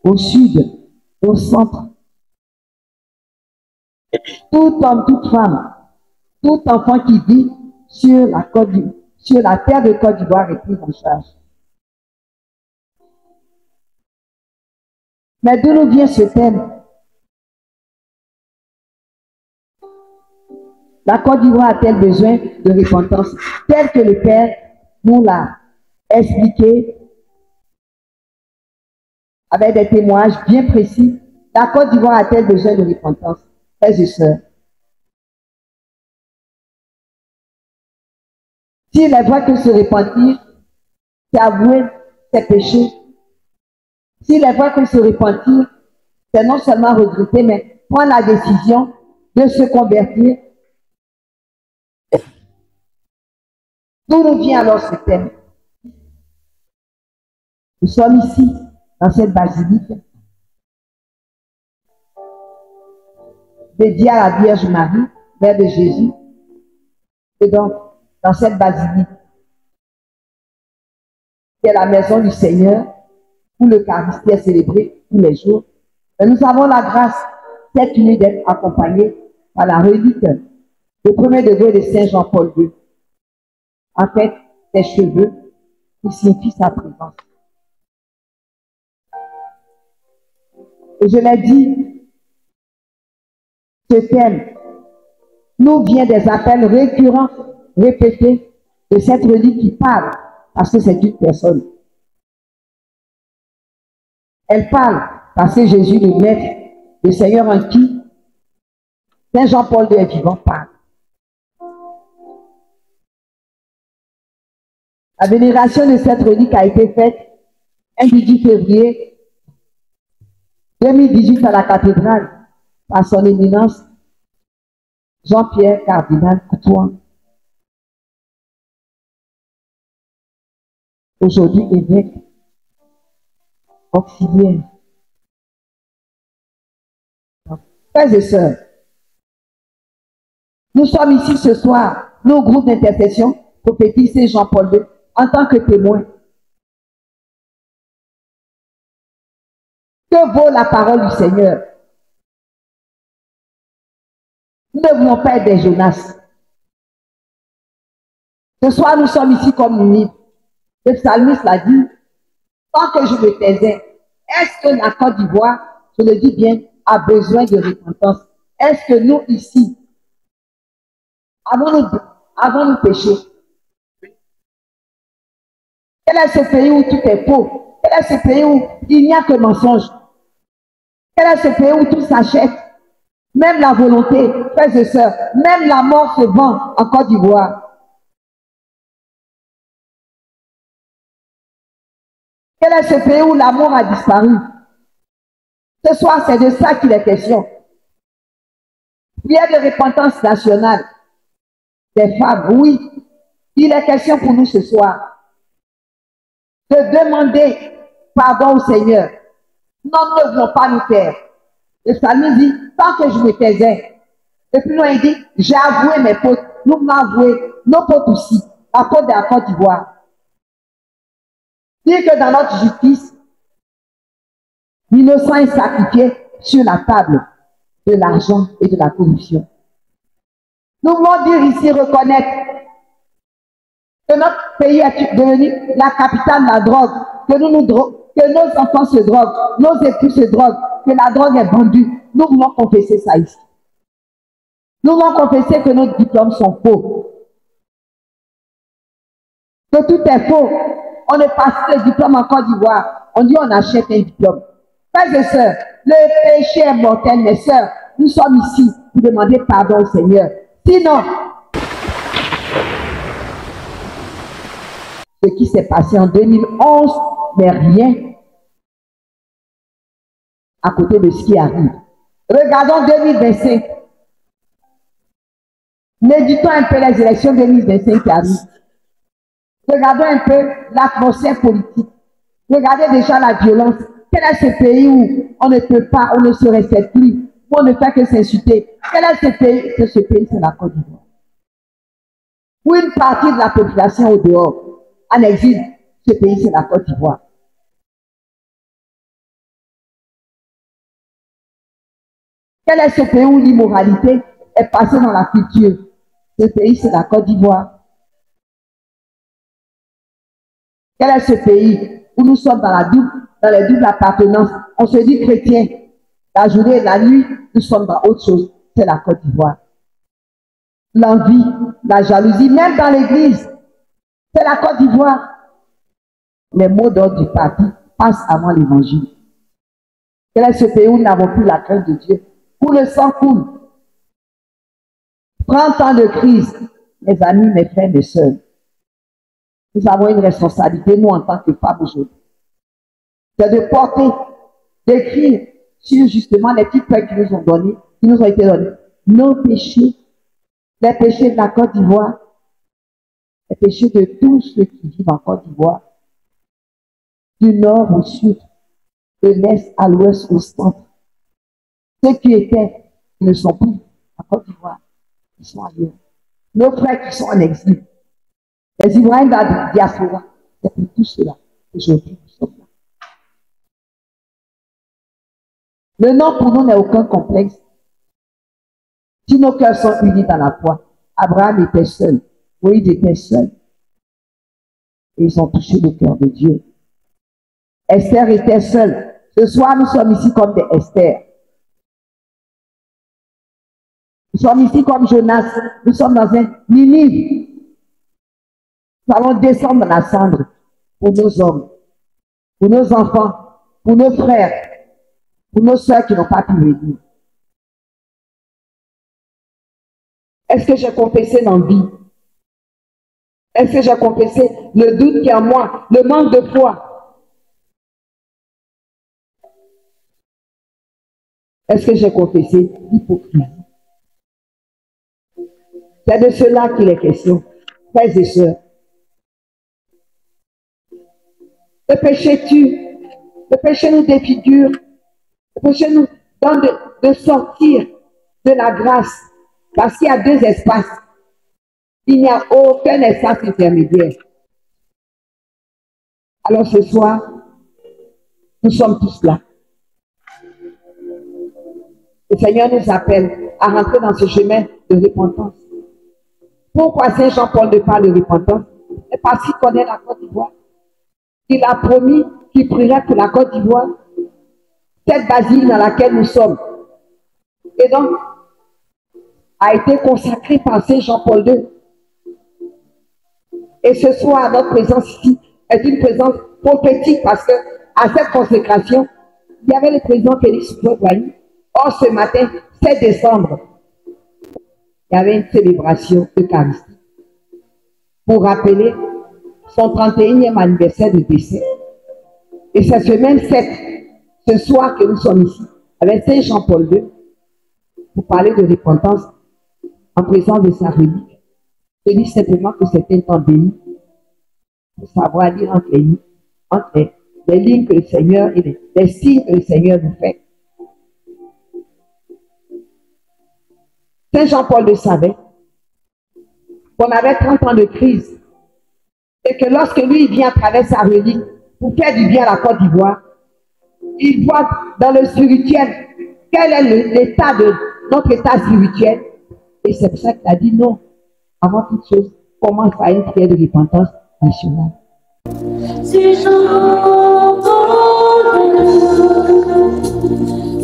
Speaker 2: au sud, au centre. Tout homme, toute femme, tout enfant qui vit sur la terre de Côte d'Ivoire est pris en charge. Mais d'où nous vient ce thème? La Côte d'Ivoire a-t-elle besoin de repentance tel que le Père nous l'a expliqué avec des témoignages bien précis? La Côte d'Ivoire a-t-elle besoin de repentance? Frères et sœurs, s'il est vrai que se repentir, c'est avouer ses péchés, s'il est vrai que se repentir, c'est non seulement regretter, mais prendre la décision de se convertir, d'où nous vient alors ce thème? Nous sommes ici, dans cette basilique, dédiée à la Vierge Marie, Mère de Jésus. Et donc, dans cette basilique, qui est la maison du Seigneur, où l'Eucharistie est célébrée tous les jours, et nous avons la grâce, cette nuit, d'être accompagnés par la relique, le premier degré de Saint Jean-Paul II. En fait, ses cheveux qui signifient sa présence. Et je l'ai dit, ce thème nous vient des appels récurrents, répétés de cette relique qui parle, parce que c'est une personne. Elle parle parce que Jésus, le Maître, le Seigneur en qui Saint Jean-Paul II est vivant, parle. La vénération de cette relique a été faite un 18 février 2018 à la cathédrale par son éminence Jean-Pierre Cardinal Coutoin. Aujourd'hui, évêque auxiliaire. Frères et sœurs, nous sommes ici ce soir, nos groupes d'intercession prophétique Saint Jean-Paul II, en tant que témoins. Que vaut la parole du Seigneur? Nous ne voulons pas être des Jonas. Ce soir, nous sommes ici comme Ninive. Le psalmiste l'a dit, tant que je me taisais Est-ce que la Côte d'Ivoire, je le dis bien, a besoin de repentance? Est-ce que nous, ici, avons-nous péché? Quel est ce pays où tout est faux? Quel est ce pays où il n'y a que mensonge? Quel est ce pays où tout s'achète? Même la volonté, frères et sœurs, même la mort se vend en Côte d'Ivoire. Quel est ce pays où l'amour a disparu? Ce soir, c'est de ça qu'il est question. Prière de repentance nationale des femmes, oui. Il est question pour nous ce soir de demander pardon au Seigneur. Nous ne voulons pas nous taire. Le psalmiste dit, tant que je me taisais. Et puis loin, il dit, j'ai avoué mes fautes. Nous m'avons avoué nos fautes aussi. La faute de la Côte d'Ivoire. Dire que dans notre justice, l'innocent est sacrifié sur la table de l'argent et de la corruption. Nous voulons dire ici, reconnaître que notre pays est devenu la capitale de la drogue, que nos enfants se droguent, nos époux se droguent, que la drogue est vendue. Nous voulons confesser ça ici. Nous voulons confesser que nos diplômes sont faux. Que tout est faux. On ne passe pas le diplôme en Côte d'Ivoire. On dit on achète un diplôme. Frères et sœurs, le péché est mortel, mes sœurs. Nous sommes ici pour demander pardon au Seigneur. Sinon, ce qui s'est passé en 2011 n'est rien à côté de ce qui arrive. Regardons 2025. Méditons un peu les élections 2025 qui arrivent. Regardons un peu l'atmosphère politique. Regardez déjà la violence. Quel est ce pays où on ne peut pas, on ne se respecte plus, où on ne fait que s'insulter? Quel est ce pays? Que ce pays, c'est la Côte d'Ivoire. Où une partie de la population au dehors, en exil, ce pays, c'est la Côte d'Ivoire. Quel est ce pays où l'immoralité est passée dans la culture? Ce pays, c'est la Côte d'Ivoire. Quel est ce pays où nous sommes dans les doubles appartenances? On se dit chrétien. La journée et la nuit, nous sommes dans autre chose. C'est la Côte d'Ivoire. L'envie, la jalousie, même dans l'église, c'est la Côte d'Ivoire. Les mots d'ordre du parti passent avant l'évangile. Quel est ce pays où nous n'avons plus la crainte de Dieu? Où le sang coule? 30 ans de crise, mes amis, mes frères, mes sœurs. Nous avons une responsabilité, nous, en tant que femmes aujourd'hui. C'est de porter, d'écrire sur justement les petites feuilles qui nous ont données, qui nous ont été données. Nos péchés, les péchés de la Côte d'Ivoire, les péchés de tous ceux qui vivent en Côte d'Ivoire, du nord au sud, de l'est à l'ouest au centre. Ceux qui étaient, qui ne sont plus en Côte d'Ivoire, ils sont ailleurs. Nos frères qui sont en exil. Les Ivoiriens de la diaspora, c'est pour tout cela qu'aujourd'hui nous sommes là. Le nom pour nous n'est aucun complexe. Si nos cœurs sont unis dans la foi, Abraham était seul, Moïse était seul. Et ils ont touché le cœur de Dieu. Esther était seule. Ce soir, nous sommes ici comme des Esther. Nous sommes ici comme Jonas. Nous sommes dans un Ninive. Nous allons descendre dans la cendre pour nos hommes, pour nos enfants, pour nos frères, pour nos soeurs qui n'ont pas pu venir. Est-ce que j'ai confessé l'envie? Est-ce que j'ai confessé le doute qui est en moi, le manque de foi? Est-ce que j'ai confessé l'hypocrisie? C'est de cela qu'il est question, frères et sœurs. Le péché tue, le péché nous défigure, le péché nous donne de sortir de la grâce, parce qu'il y a deux espaces. Il n'y a aucun espace intermédiaire. Alors ce soir, nous sommes tous là. Le Seigneur nous appelle à rentrer dans ce chemin de repentance. Pourquoi Saint Jean-Paul ne parle de repentance? C'est parce qu'il connaît la Côte d'Ivoire. Il a promis qu'il prierait pour la Côte d'Ivoire. cette basilique dans laquelle nous sommes. Et donc, a été consacrée par Saint Jean-Paul II. Et ce soir, notre présence ici est une présence prophétique parce que à cette consécration, il y avait le président Félix Houphouët-Boigny. Or, ce matin, 7 décembre, il y avait une célébration eucharistique pour rappeler son 31e anniversaire de décès. Et c'est ce même 7, ce soir que nous sommes ici, avec Saint Jean-Paul II, pour parler de repentance en présence de sa relique. Je dis simplement que c'est un temps béni pour savoir lire entre les lignes que le Seigneur et les signes que le Seigneur nous fait. Saint Jean-Paul II savait qu'on avait 30 ans de crise et que lorsque lui il vient à travers sa relique pour faire du bien à la Côte d'Ivoire, il voit dans le spirituel quel est l'état de notre état spirituel. Et c'est pour ça qu'il a dit non, avant toute chose, commence par une prière de repentance nationale.
Speaker 5: C'est Jean-Paul,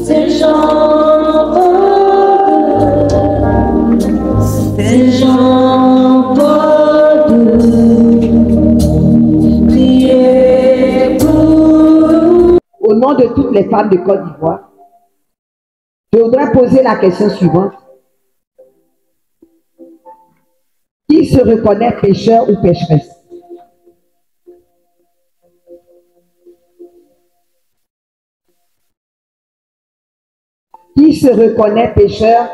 Speaker 5: c'est Jean-Paul, c'est Jean-Paul, priez pour.
Speaker 2: Au nom de toutes les femmes de Côte d'Ivoire, je voudrais poser la question suivante. Qui se reconnaît pécheur ou pécheresse? Qui se reconnaît pécheur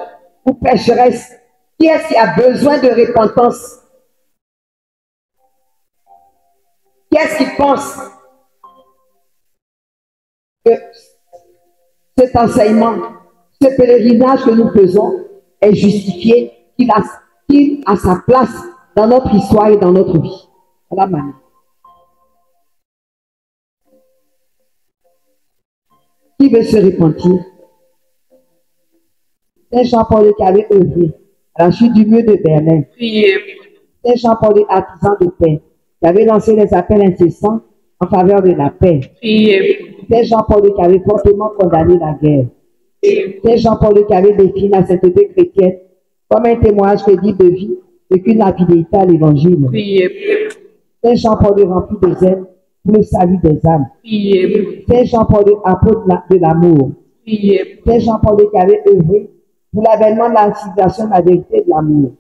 Speaker 2: ou pécheresse? Qui est-ce qui a besoin de repentance? Qui est-ce qui pense que cet enseignement, ce pèlerinage que nous faisons est justifié, qu'il a sa place dans notre histoire et dans notre vie? Voilà ma main. Qui veut se repentir? Saint Jean-Paul qui avait œuvré à la chute du mur de Berlin. Saint Jean-Paul, artisan de paix, qui avait lancé les appels incessants en faveur de la paix. Saint Jean-Paul qui avait fortement condamné la guerre. Saint Jean-Paul qui avait défini la sainteté chrétienne comme un témoignage crédible de vie et qu'une fidélité à l'évangile. Saint Jean-Paul rempli de zèle pour le salut des âmes. Saint Jean-Paul apôtre de l'amour. Saint Jean-Paul qui avait œuvré pour l'avènement de la civilisation de la vérité et de l'amour.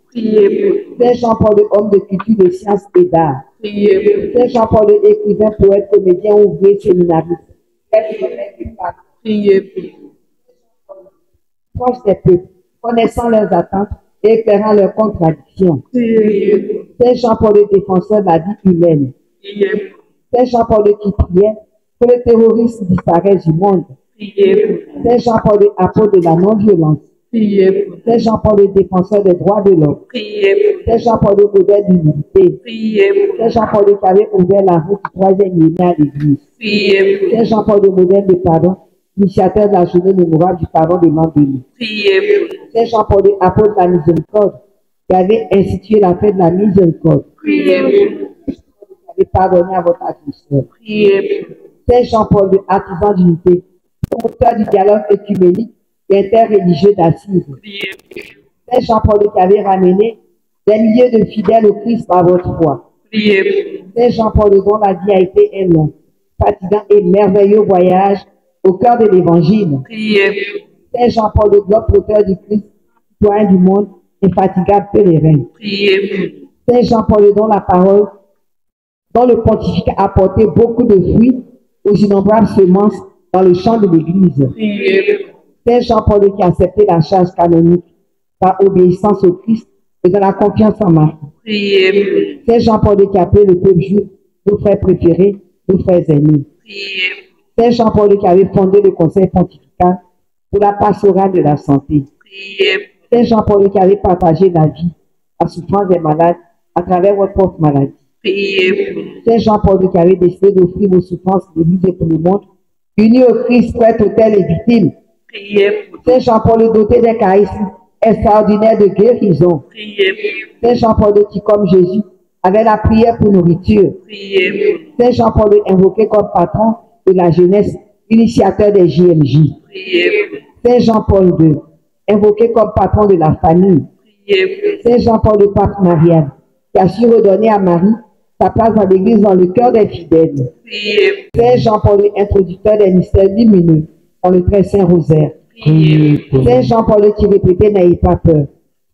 Speaker 2: Saint Jean-Paul, homme de culture, de sciences et d'art. Saint Jean-Paul, écrivain, poète, comédien, ouvrier, séminariste. Proche des peuples, connaissant leurs attentes et éclairant leurs contradictions. Saint Jean-Paul, défenseur de la vie humaine. Saint Jean-Paul qui priait que le terrorisme disparaisse du monde. Saint Jean-Paul, apôtre de la non-violence. Saint Jean-Paul, défenseur des droits de l'homme. Saint Jean-Paul, modèle d'humilité. Saint Jean-Paul qui avait ouvert la route du 3e millénaire à l'Église. Saint Jean-Paul, modèle de pardon, initiateur de la journée mémorable du pardon des membres de nous. Saint Jean-Paul, apôtre de la miséricorde, qui avait institué la fête de la miséricorde. Qui avait pardonné à votre agresseur. Saint Jean-Paul, artisan d'unité, promoteur du dialogue écuménique et interreligieux d'Assise. Saint Jean-Paul qui avait ramené des milliers de fidèles au Christ par votre foi. Saint Jean-Paul dont la vie a été un long, fatigant et merveilleux voyage au cœur de l'Évangile. Saint Jean-Paul, le globe auteur du Christ, citoyen du monde, infatigable pèlerin. Saint Jean-Paul dont la parole, dont le pontificat a apporté beaucoup de fruits aux innombrables semences dans le champ de l'Église. Saint Jean-Paul qui a accepté la charge canonique par obéissance au Christ et dans la confiance en Marie. Saint Jean-Paul qui a appelé le peuple juif nos frères préférés, nos frères aînés. Saint Jean-Paul qui avait fondé le conseil pontifical pour la pastorale de la santé. Saint Jean-Paul qui avait partagé la vie, la souffrance des malades à travers votre propre maladie. Saint Jean-Paul qui avait décidé d'offrir vos souffrances de l'Église et pour le monde, unis au Christ, prêt, autel et victime. Saint Jean-Paul doté d'un charisme extraordinaire de guérison. Saint Jean-Paul qui, comme Jésus, avait la prière pour nourriture. Saint Jean-Paul invoqué comme patron de la jeunesse initiateur des JMJ. Saint Jean-Paul II, invoqué comme patron de la famille. Saint Jean-Paul le pape Marianne, qui a su redonner à Marie sa place dans l'Église dans le cœur des fidèles. Saint Jean-Paul, introducteur des mystères lumineux dans le très saint rosaire. Saint Jean-Paul qui répétait, n'ayez pas peur.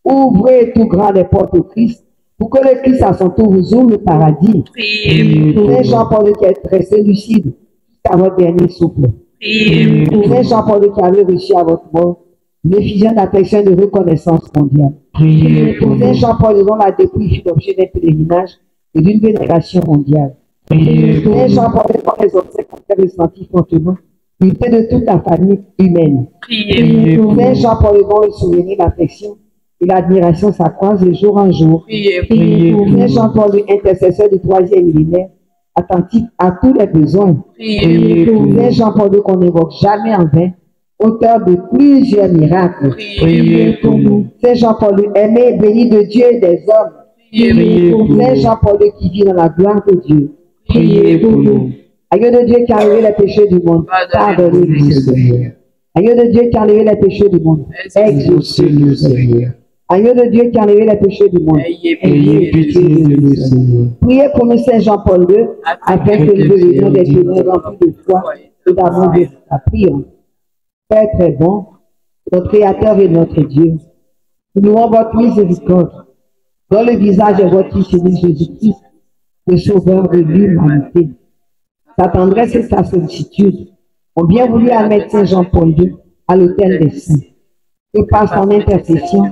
Speaker 2: Ouvrez tout grand les portes au Christ, pour que le Christ à son tour vous ouvre le paradis. Saint Jean-Paul qui est resté lucide jusqu'à votre dernier souffle. Saint Jean-Paul qui avait reçu à votre mort l'effusion d'affection et de reconnaissance mondiale. Saint Jean-Paul dont la dépouille fut l'objet d'un pèlerinage et d'une vénération mondiale. Saint Jean-Paul dont les obsèques ont fait ressentir fortement l'unité de toute la famille humaine. Saint Jean-Paul dont le souvenir, l'affection et l'admiration s'accroissent de jour en jour. Saint Jean-Paul, intercesseur du troisième millénaire, attentif à tous les besoins. Saint Jean-Paul qu'on n'évoque jamais en vain, auteur de plusieurs miracles. Saint Jean-Paul, aimé, béni de Dieu et des hommes. Saint Jean-Paul qui vit dans la gloire de Dieu. Agneau de Dieu qui a enlevé les péchés du monde, pardonnez-nous, Seigneur. Agneau de Dieu qui a enlevé les péchés du monde, exaucez-nous, Seigneur. Agneau de Dieu qui a enlevé les péchés du monde, ayez pitié de nous, Seigneur. Priez pour nous, Saint Jean-Paul II, afin que nous devenions des témoins remplis de foi et d'amour de la prière. Père très bon, notre Créateur et notre Dieu, nous louons votre miséricorde, dans le visage de votre Fils Jésus-Christ, le Sauveur de l'humanité. Sa tendresse et sa sollicitude ont bien voulu admettre Saint Jean-Paul II à l'autel des saints. Et par son intercession,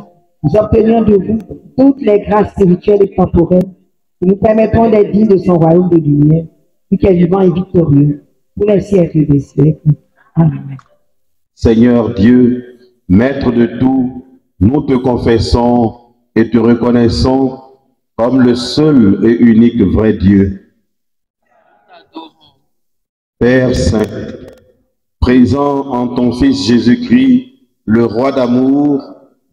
Speaker 2: nous obtenions de vous toutes les grâces spirituelles et temporelles qui nous permettront d'être dignes de son royaume de lumière, lui qui est vivant et victorieux, pour les siècles des siècles. Amen.
Speaker 6: Seigneur Dieu, Maître de tout, nous te confessons et te reconnaissons comme le seul et unique vrai Dieu. Père Saint, présent en ton Fils Jésus-Christ, le Roi d'amour,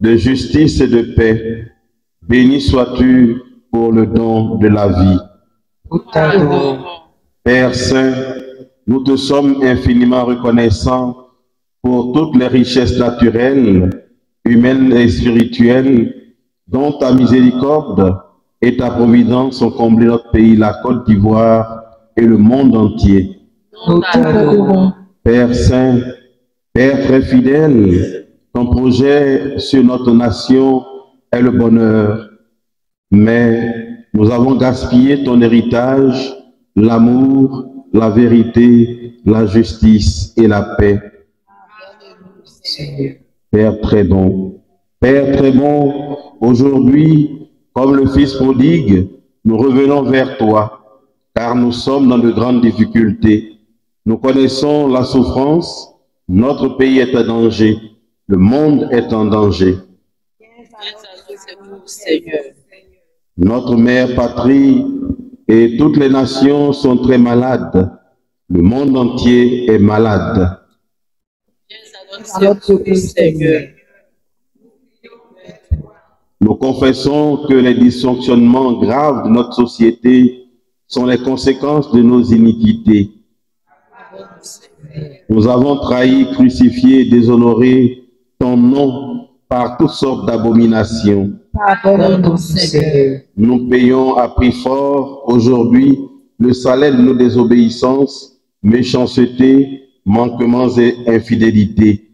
Speaker 6: de justice et de paix, béni sois-tu pour le don de la vie. Père Saint, nous te sommes infiniment reconnaissants pour toutes les richesses naturelles, humaines et spirituelles, dont ta miséricorde et ta providence ont comblé notre pays, la Côte d'Ivoire et le monde entier. Père Saint, Père très fidèle, ton projet sur notre nation est le bonheur, mais nous avons gaspillé ton héritage, l'amour, la vérité, la justice et la paix. Père très bon, aujourd'hui, comme le Fils prodigue, nous revenons vers toi, car nous sommes dans de grandes difficultés. Nous connaissons la souffrance, notre pays est en danger, le monde est en danger. Notre mère patrie et toutes les nations sont très malades. Le monde entier est malade. Nous confessons que les dysfonctionnements graves de notre société sont les conséquences de nos iniquités. Nous avons trahi, crucifié, déshonoré ton nom par toutes sortes d'abominations. Nous payons à prix fort aujourd'hui le salaire de nos désobéissances, méchanceté, manquements et infidélités.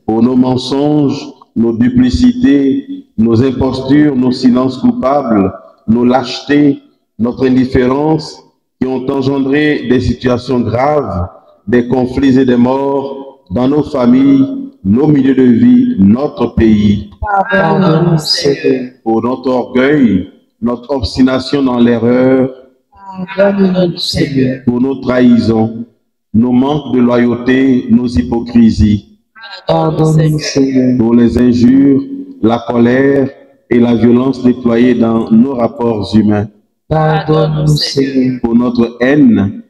Speaker 6: Pour nos mensonges, nos duplicités, nos impostures, nos silences coupables, nos lâchetés, notre indifférence, qui ont engendré des situations graves, des conflits et des morts dans nos familles, nos milieux de vie, notre pays. Pour notre orgueil, notre obstination dans l'erreur, pour nos trahisons, nos manques de loyauté, nos hypocrisies, pour les injures, la colère et la violence déployées dans nos rapports humains. Pour notre haine,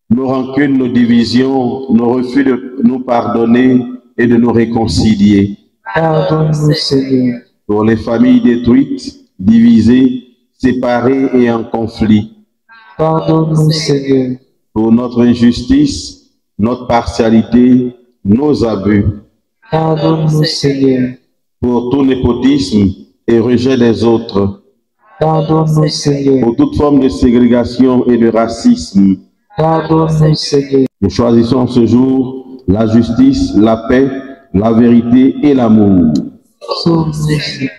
Speaker 6: nos rancunes, nos divisions, nos refus de nous pardonner et de nous réconcilier. Pour les familles détruites, divisées, séparées et en conflit. pour notre injustice, notre partialité, nos abus.
Speaker 5: Pardonne-nous, Seigneur.
Speaker 6: Pour tout népotisme et rejet des autres.
Speaker 5: Pardonne-nous, Seigneur.
Speaker 6: Pour toute forme de ségrégation et de racisme.
Speaker 5: Pardonne-nous, Seigneur.
Speaker 6: Nous choisissons ce jour la justice, la paix, la vérité et l'amour.
Speaker 5: Sauve-nous, Seigneur.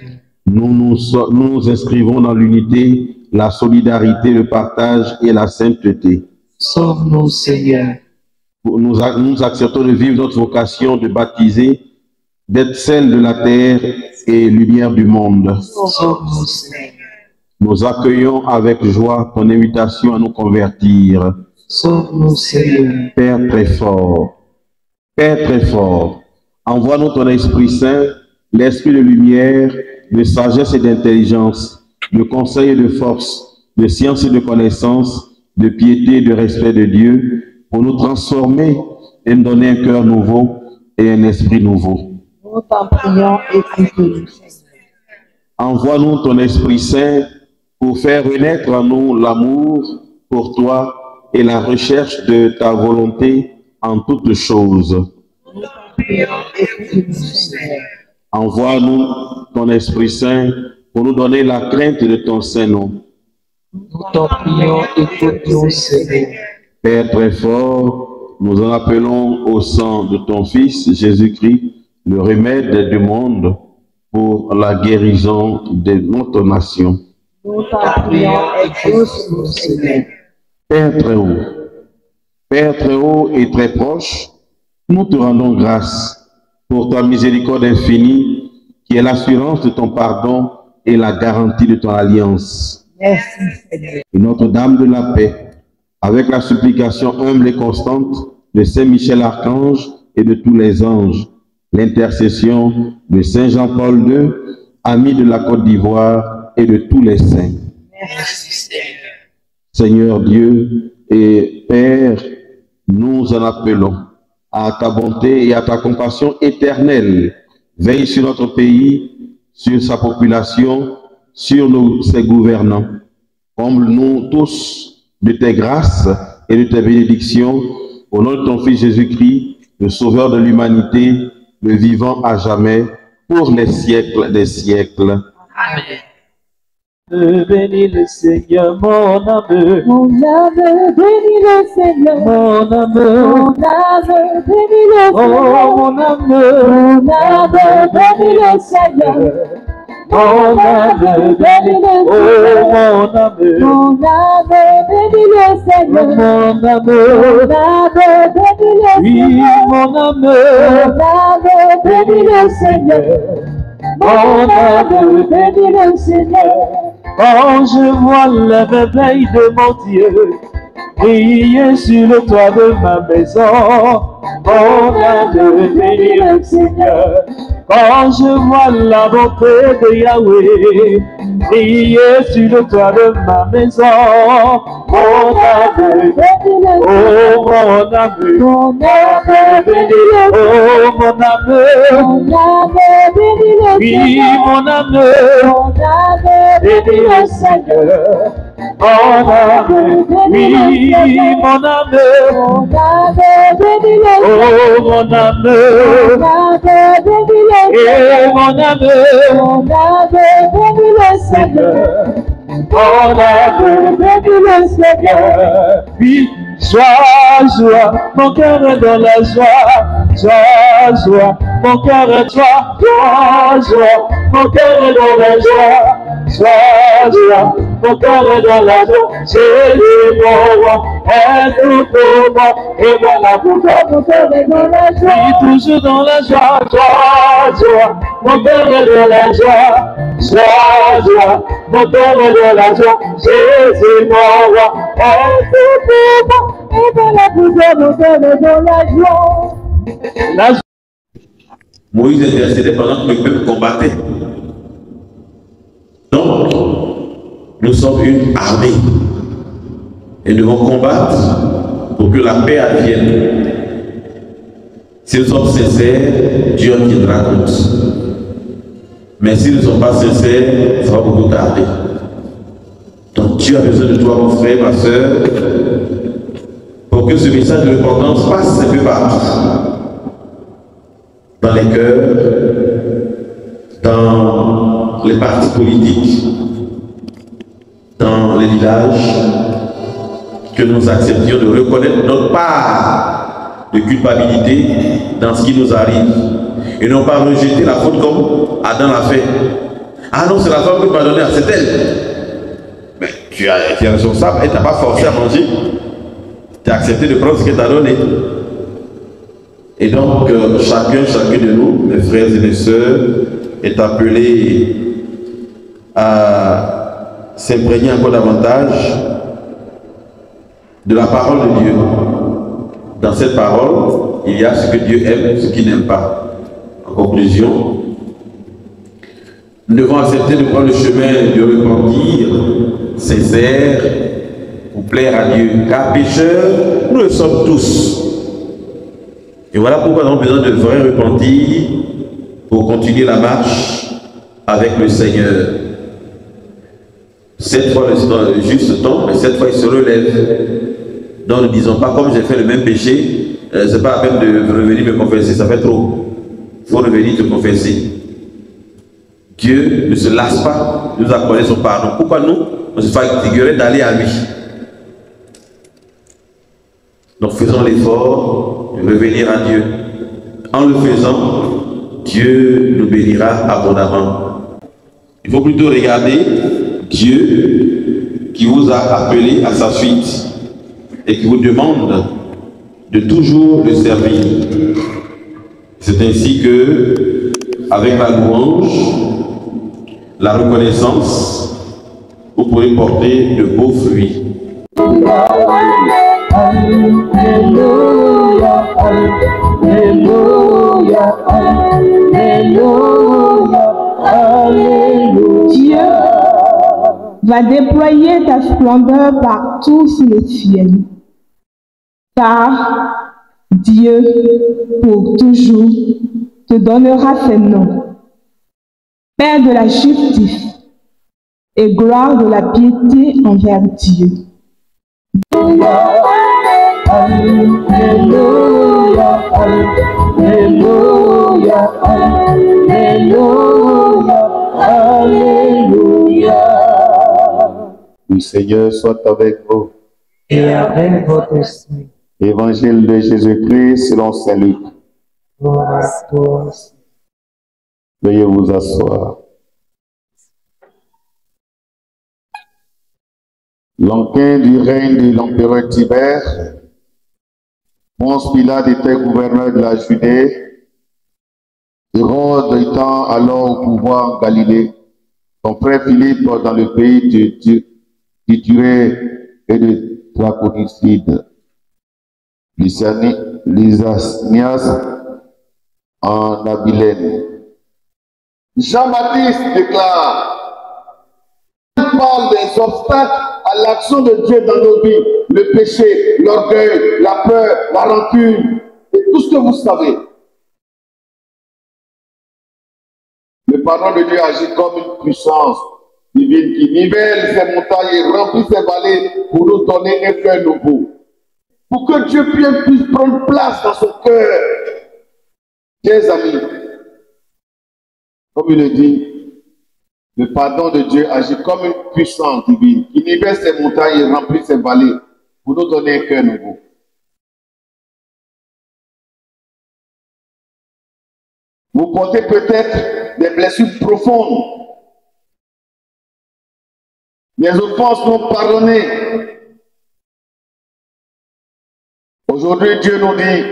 Speaker 6: Nous nous inscrivons dans l'unité, la solidarité, le partage et la sainteté.
Speaker 5: Sauve-nous, Seigneur.
Speaker 6: Nous acceptons de vivre notre vocation de baptiser, d'être celle de la terre et lumière du monde.
Speaker 5: Sauve-nous, Seigneur.
Speaker 6: Nous accueillons avec joie ton invitation à nous convertir.
Speaker 5: Sauve-nous, Seigneur.
Speaker 6: Père très fort, envoie-nous ton Esprit Saint, l'Esprit de lumière, de sagesse et d'intelligence, de conseil et de force, de science et de connaissance, de piété et de respect de Dieu, pour nous transformer et nous donner un cœur nouveau et un esprit nouveau.
Speaker 2: Nous t'en prions, écoute-nous.
Speaker 6: Envoie-nous ton Esprit Saint pour faire renaître en nous l'amour pour toi et la recherche de ta volonté en toutes choses. Envoie-nous ton Esprit Saint pour nous donner la crainte de ton Saint-Nom.
Speaker 5: Nous t'en prions, écoute-nous, Seigneur.
Speaker 6: Père très fort, nous en appelons au sang de ton Fils, Jésus-Christ, le remède du monde pour la guérison de notre nation.
Speaker 2: Nous t'en prions, écoute-nous, Seigneur.
Speaker 6: Père très haut et très proche, nous te rendons grâce pour ta miséricorde infinie, qui est l'assurance de ton pardon et la garantie de ton alliance.
Speaker 2: Merci, Seigneur.
Speaker 6: Et Notre-Dame de la paix, avec la supplication humble et constante de Saint Michel Archange et de tous les anges, l'intercession de Saint Jean-Paul II, ami de la Côte d'Ivoire et de tous les saints.
Speaker 2: Merci, Seigneur.
Speaker 6: Seigneur Dieu et Père, nous en appelons à ta bonté et à ta compassion éternelle. Veille sur notre pays, sur sa population, sur ses gouvernants. Comble-nous tous de tes grâces et de tes bénédictions, au nom de ton Fils Jésus-Christ, le Sauveur de l'humanité, le vivant à jamais, pour les siècles des siècles.
Speaker 2: Amen.
Speaker 5: Bénis le Seigneur, mon âme.
Speaker 2: Mon âme, bénis le Seigneur.
Speaker 5: Mon âme.
Speaker 2: Mon âme, bénis le
Speaker 5: Oh,
Speaker 2: Seigneur.
Speaker 5: mon âme.
Speaker 2: Mon âme, bénis le Seigneur.
Speaker 5: Mon âme.
Speaker 2: bénis le
Speaker 5: Oh,
Speaker 2: Seigneur.
Speaker 5: mon âme.
Speaker 2: Mon âme, bénis le Seigneur.
Speaker 5: Mon âme.
Speaker 2: Mon âme, bénis le
Speaker 5: Oui,
Speaker 2: Seigneur.
Speaker 5: mon âme.
Speaker 2: Mon âme, bénis le Seigneur. Mon âme, bénis le Seigneur.
Speaker 5: Quand je vois la merveille de mon Dieu briller sur le toit de ma maison, mon âme bénit le Seigneur. Quand je vois la bonté de Yahweh briller sur le toit de ma maison, mon âme bénit le Seigneur. Oh, mon âme,
Speaker 2: Mon âme, bénis le
Speaker 5: oh, mon âme,
Speaker 2: Mon âme, bénis le
Speaker 5: oui,
Speaker 2: Seigneur.
Speaker 5: mon âme,
Speaker 2: Mon âme, bénis le Seigneur.
Speaker 5: mon âme, oui, mon âme,
Speaker 2: Mon âme, bénis le
Speaker 5: oh,
Speaker 2: Seigneur.
Speaker 5: mon âme,
Speaker 2: Mon âme, bénis le
Speaker 5: et
Speaker 2: Seigneur.
Speaker 5: mon âme,
Speaker 2: Mon âme, bénis le Seigneur.
Speaker 5: mon âme,
Speaker 2: Bénis le Seigneur.
Speaker 5: oui, joie, joie, mon cœur est dans la joie, joie, joie, mon cœur est joie, joie, joie, mon cœur est dans la joie, joie, joie, mon cœur est dans la joie, Jésus mon roi est tout pour moi, et voilà pourquoi mon cœur est dans la joie, oui, toujours dans la joie, joie, joie, mon cœur est dans la joie, joie, joie, mon cœur est dans la joie, Jésus mon roi est tout pour moi,
Speaker 2: Et voilà pourquoi mon cœur est dans la joie.
Speaker 5: la joie.
Speaker 6: Moïse intercédait pendant que le peuple combattait. Donc, nous sommes une armée et nous devons combattre pour que la paix advienne. Si nous sommes sincères, Dieu en tiendra compte. Mais si nous ne sommes pas sincères, ça va beaucoup tarder. Donc Dieu a besoin de toi, mon frère, ma soeur, pour que ce message de repentance passe un peu partout, dans les cœurs, dans les partis politiques, dans les villages, que nous acceptions de reconnaître notre part de culpabilité dans ce qui nous arrive et non pas rejeter la faute comme Adam l'a fait. Ah non, c'est la femme que tu m'as donnée, c'est elle. Mais tu es responsable et tu n'as pas forcé à manger. Tu as accepté de prendre ce qu'elle t'a donné. Et donc, chacun de nous, mes frères et mes sœurs, est appelé à s'imprégner encore davantage de la parole de Dieu. Dans cette parole, il y a ce que Dieu aime, ce qu'il n'aime pas. En conclusion, nous devons accepter de prendre le chemin de repentir sincère pour plaire à Dieu. Car pécheurs, nous le sommes tous. Et voilà pourquoi nous avons besoin de vrai repentir pour continuer la marche avec le Seigneur. Cette fois, le juste tombe, mais cette fois, il se relève. Donc, ne disons pas, comme j'ai fait le même péché, c'est pas la peine de revenir me confesser, ça fait trop. Il faut revenir te confesser. Dieu ne se lasse pas de nous accorder son pardon. Pourquoi nous, on se fatiguerait d'aller à lui? Donc, faisons l'effort de revenir à Dieu. En le faisant, Dieu nous bénira abondamment. Il faut plutôt regarder Dieu qui vous a appelé à sa suite et qui vous demande de toujours le servir. C'est ainsi que, avec la louange, la reconnaissance, vous pourrez porter de beaux fruits.
Speaker 5: Alléluia, Alléluia, Alléluia, Alléluia.
Speaker 7: Dieu va déployer ta splendeur partout sur le ciel. Car Dieu, pour toujours, te donnera ses noms. Père de la justice et gloire de la piété envers Dieu.
Speaker 5: Alléluia, Alléluia, Alléluia, Alléluia.
Speaker 8: Le Seigneur soit avec vous.
Speaker 9: Et avec votre esprit.
Speaker 8: Évangile de Jésus-Christ selon Saint Luc.
Speaker 9: Gloire à toi.
Speaker 8: Veuillez vous asseoir. L'enquête du règne de l'empereur Tibère, Ponce Pilate était gouverneur de la Judée, Hérode étant alors au pouvoir en Galilée, son frère Philippe dans le pays d'Iturie et de Traconicide, Lysanias en Abilène.
Speaker 10: Jean-Baptiste déclare, il parle des obstacles à l'action de Dieu dans nos vies, le péché, l'orgueil, la peur, la rancune, et tout ce que vous savez. Le pardon de Dieu agit comme une puissance divine qui nivelle ses montagnes et remplit ses vallées pour nous donner un cœur nouveau. Pour que Dieu puisse prendre place dans son cœur. Chers amis, comme il le dit, le pardon de Dieu agit comme une puissance divine qui nivelle ses montagnes et remplit ses vallées pour nous donner un cœur nouveau. Vous portez peut-être des blessures profondes, des offenses non pardonnées. Aujourd'hui, Dieu nous dit,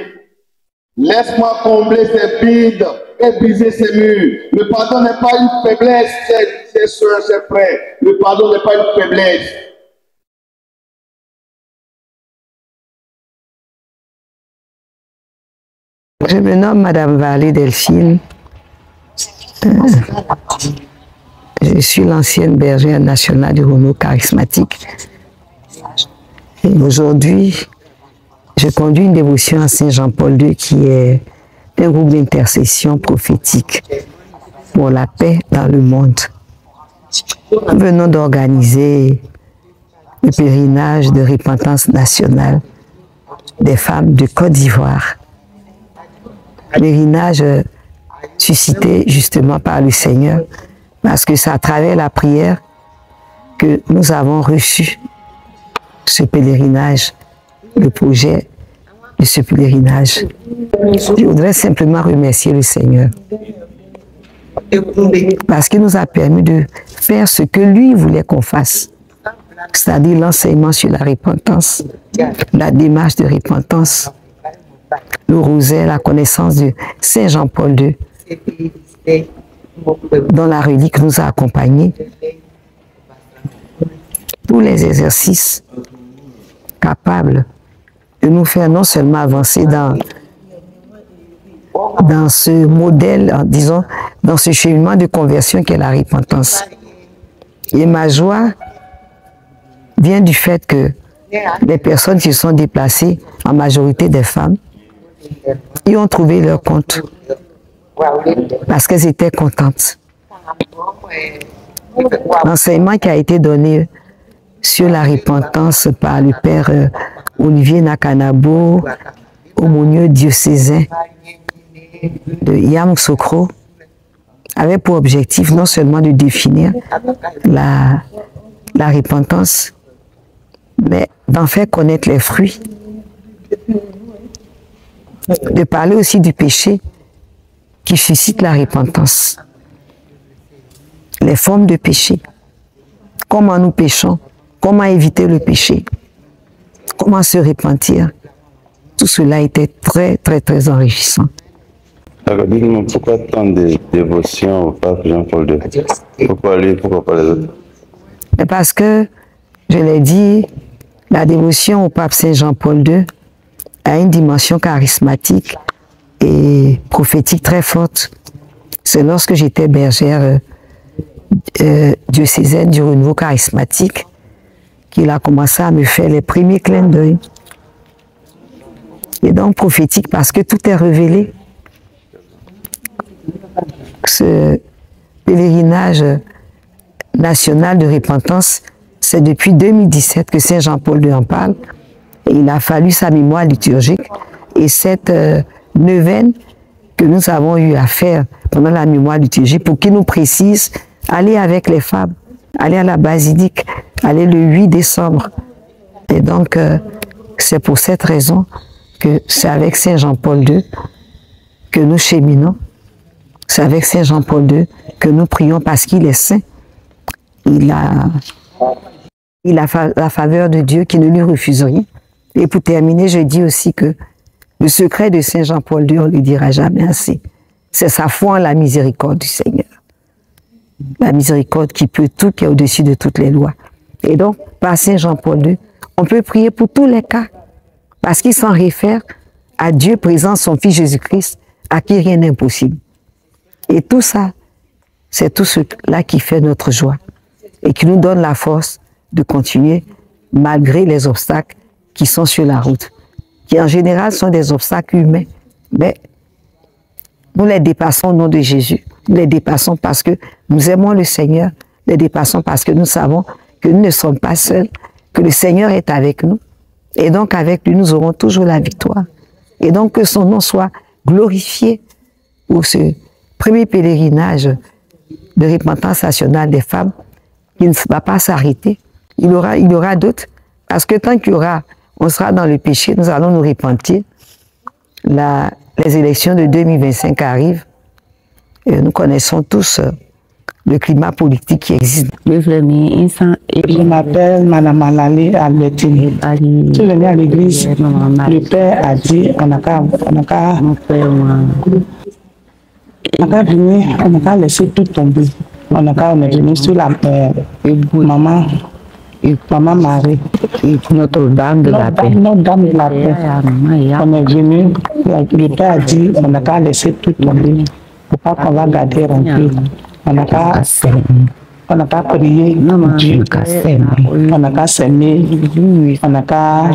Speaker 10: laisse-moi combler ces vides et briser ces murs. Le pardon n'est pas une faiblesse, chers soeurs, chers frères. Le pardon n'est pas une faiblesse.
Speaker 1: Je me nomme Madame Vallée Delphine. Je suis l'ancienne bergère nationale du renouveau charismatique. Et aujourd'hui, je conduis une dévotion à Saint Jean-Paul II qui est un groupe d'intercession prophétique pour la paix dans le monde. Nous venons d'organiser le pèlerinage de repentance nationale des femmes de Côte d'Ivoire. Pèlerinage suscité justement par le Seigneur, parce que c'est à travers la prière que nous avons reçu ce pèlerinage, le projet de ce pèlerinage. Je voudrais simplement remercier le Seigneur parce qu'il nous a permis de faire ce que lui voulait qu'on fasse, c'est-à-dire l'enseignement sur la repentance, la démarche de repentance, le rosaire, la connaissance de Saint Jean-Paul II, dont la relique nous a accompagnés. Tous les exercices capables de nous faire non seulement avancer dans ce modèle, disons, dans ce cheminement de conversion qu'est la repentance. Et ma joie vient du fait que les personnes qui se sont déplacées, en majorité des femmes, y ont trouvé leur compte parce qu'elles étaient contentes. L'enseignement qui a été donné sur la repentance par le père Olivier Nakanabo, aumônier diocésain de Yamoussoukro, avait pour objectif non seulement de définir la repentance, mais d'en faire connaître les fruits, de parler aussi du péché qui suscite la repentance, les formes de péché, comment nous péchons, comment éviter le péché, comment se repentir. Tout cela était très, très, très enrichissant.
Speaker 11: Alors, dites-moi, pourquoi tant de dévotion au pape Jean-Paul II? Pourquoi lui, pourquoi pas les autres?
Speaker 1: Parce que, je l'ai dit, la dévotion au pape Saint Jean-Paul II a une dimension charismatique et prophétique très forte. C'est lorsque j'étais bergère diocésaine du renouveau charismatique qu'il a commencé à me faire les premiers clins d'œil. Et donc prophétique parce que tout est révélé. Ce pèlerinage national de repentance, c'est depuis 2017 que Saint Jean-Paul II en parle. Et il a fallu sa mémoire liturgique et cette neuvaine que nous avons eu à faire pendant la mémoire liturgique pour qu'il nous précise, aller avec les femmes, aller à la basilique, aller le 8 décembre. Et donc, c'est pour cette raison que c'est avec Saint Jean-Paul II que nous cheminons. C'est avec Saint Jean-Paul II que nous prions parce qu'il est saint. Il a la faveur de Dieu qui ne lui refuse rien. Et pour terminer, je dis aussi que le secret de Saint Jean-Paul II, on ne le dira jamais assez. C'est sa foi en la miséricorde du Seigneur. La miséricorde qui peut tout, qui est au-dessus de toutes les lois. Et donc, par Saint Jean-Paul II, on peut prier pour tous les cas. Parce qu'il s'en réfère à Dieu présent, son Fils Jésus-Christ, à qui rien n'est impossible. Et tout ça, c'est tout cela qui fait notre joie et qui nous donne la force de continuer malgré les obstacles qui sont sur la route, qui en général sont des obstacles humains. Mais nous les dépassons au nom de Jésus. Nous les dépassons parce que nous aimons le Seigneur. Nous les dépassons parce que nous savons que nous ne sommes pas seuls, que le Seigneur est avec nous. Et donc avec lui, nous aurons toujours la victoire. Et donc que son nom soit glorifié pour ce premier pèlerinage de repentance nationale des femmes qui ne va pas s'arrêter. Il y aura d'autres. Parce que tant qu'il y aura, on sera dans le péché, nous allons nous repentir. Les élections de 2025 arrivent. Et nous connaissons tous le climat politique qui existe.
Speaker 12: Je m'appelle Madame Malali Albertine. Je suis venue à l'église. Le père a dit on n'a qu'à venir, on n'a qu'à laisser tout tomber. On est venu sur la maman Marie. Notre-Dame de la paix. Notre-Dame de la paix. On est venu, le père a dit on n'a qu'à laisser tout tomber. Pour pas qu'on va garder rempli. On n'a qu'à On n'a qu'à prier, Dieu, on n'a qu'à s'aimer, on n'a qu'à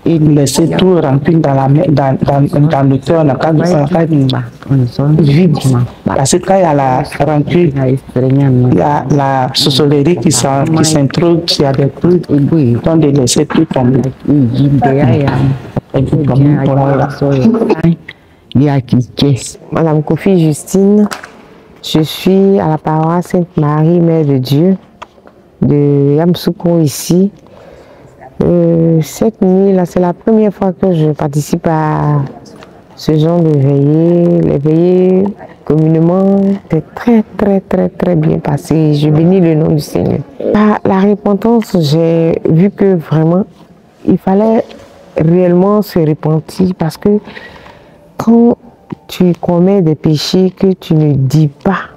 Speaker 12: laisser tout remplir dans le cœur, on n'a qu'à vivre. Parce que quand il y a la rancune, il y a la sorcellerie qui s'introduit, il y a des trucs, donc de laisser tout tomber.
Speaker 13: Madame Kofi Justine, je suis à la paroisse Sainte-Marie, Mère de Dieu, de Yamsoukro ici. Cette nuit-là, c'est la première fois que je participe à ce genre de veillée. Les veillées, communément, c'est très bien passé. Je bénis le nom du Seigneur. La repentance, j'ai vu que vraiment, il fallait réellement se repentir parce que quand tu commets des péchés que tu ne dis pas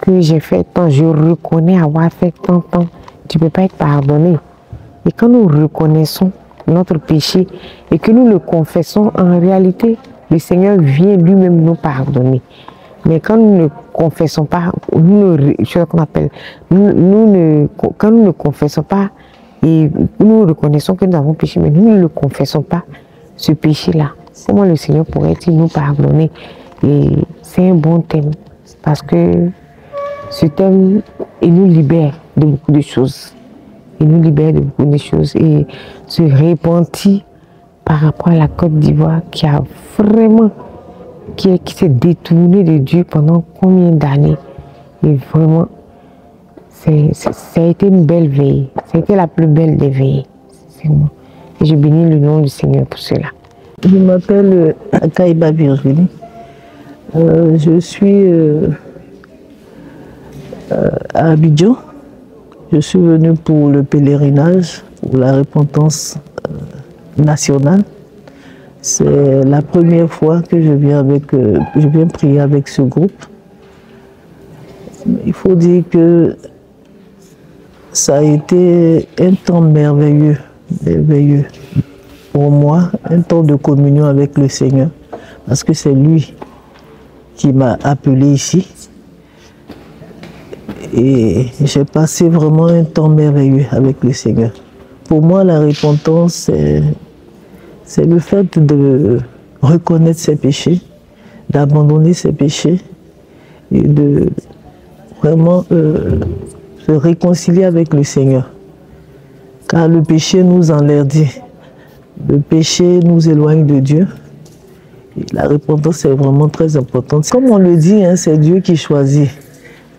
Speaker 13: que j'ai fait tant, je reconnais avoir fait tant, tu ne peux pas être pardonné. Et quand nous reconnaissons notre péché et que nous le confessons, en réalité, le Seigneur vient lui-même nous pardonner. Mais quand nous ne confessons pas, quand nous ne confessons pas et nous reconnaissons que nous avons péché, mais nous ne le confessons pas, ce péché-là, comment le Seigneur pourrait-il nous pardonner? Et c'est un bon thème, parce que ce thème, il nous libère de beaucoup de choses. Il nous libère de beaucoup de choses et se repentir par rapport à la Côte d'Ivoire qui a vraiment, qui s'est détournée de Dieu pendant combien d'années. Et vraiment, ça a été une belle veille. Ça a été la plus belle des veillées. Et je bénis le nom du Seigneur pour cela.
Speaker 14: Je m'appelle Akaïba Virginie. Je suis à Abidjan. Je suis venu pour le pèlerinage, pour la repentance nationale. C'est la première fois que je viens prier avec ce groupe. Il faut dire que ça a été un temps merveilleux pour moi, un temps de communion avec le Seigneur, parce que c'est lui qui m'a appelé ici. Et j'ai passé vraiment un temps merveilleux avec le Seigneur. Pour moi, la repentance, c'est le fait de reconnaître ses péchés, d'abandonner ses péchés et de vraiment se réconcilier avec le Seigneur. Car le péché nous enlaidit, le péché nous éloigne de Dieu. Et la repentance est vraiment très importante. Comme on le dit, hein, c'est Dieu qui choisit.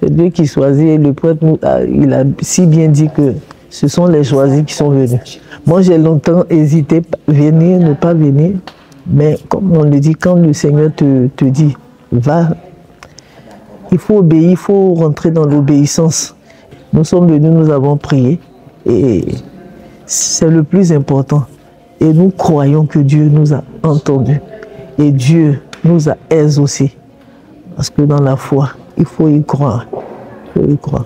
Speaker 14: C'est Dieu qui choisit et le prêtre il a si bien dit que ce sont les choisis qui sont venus. Moi j'ai longtemps hésité, venir, ne pas venir, mais comme on le dit, quand le Seigneur te dit, va, il faut obéir, il faut rentrer dans l'obéissance. Nous sommes venus, nous avons prié et c'est le plus important. Et nous croyons que Dieu nous a entendus et Dieu nous a exaucés. Parce que dans la foi, il faut y croire. Il faut y croire.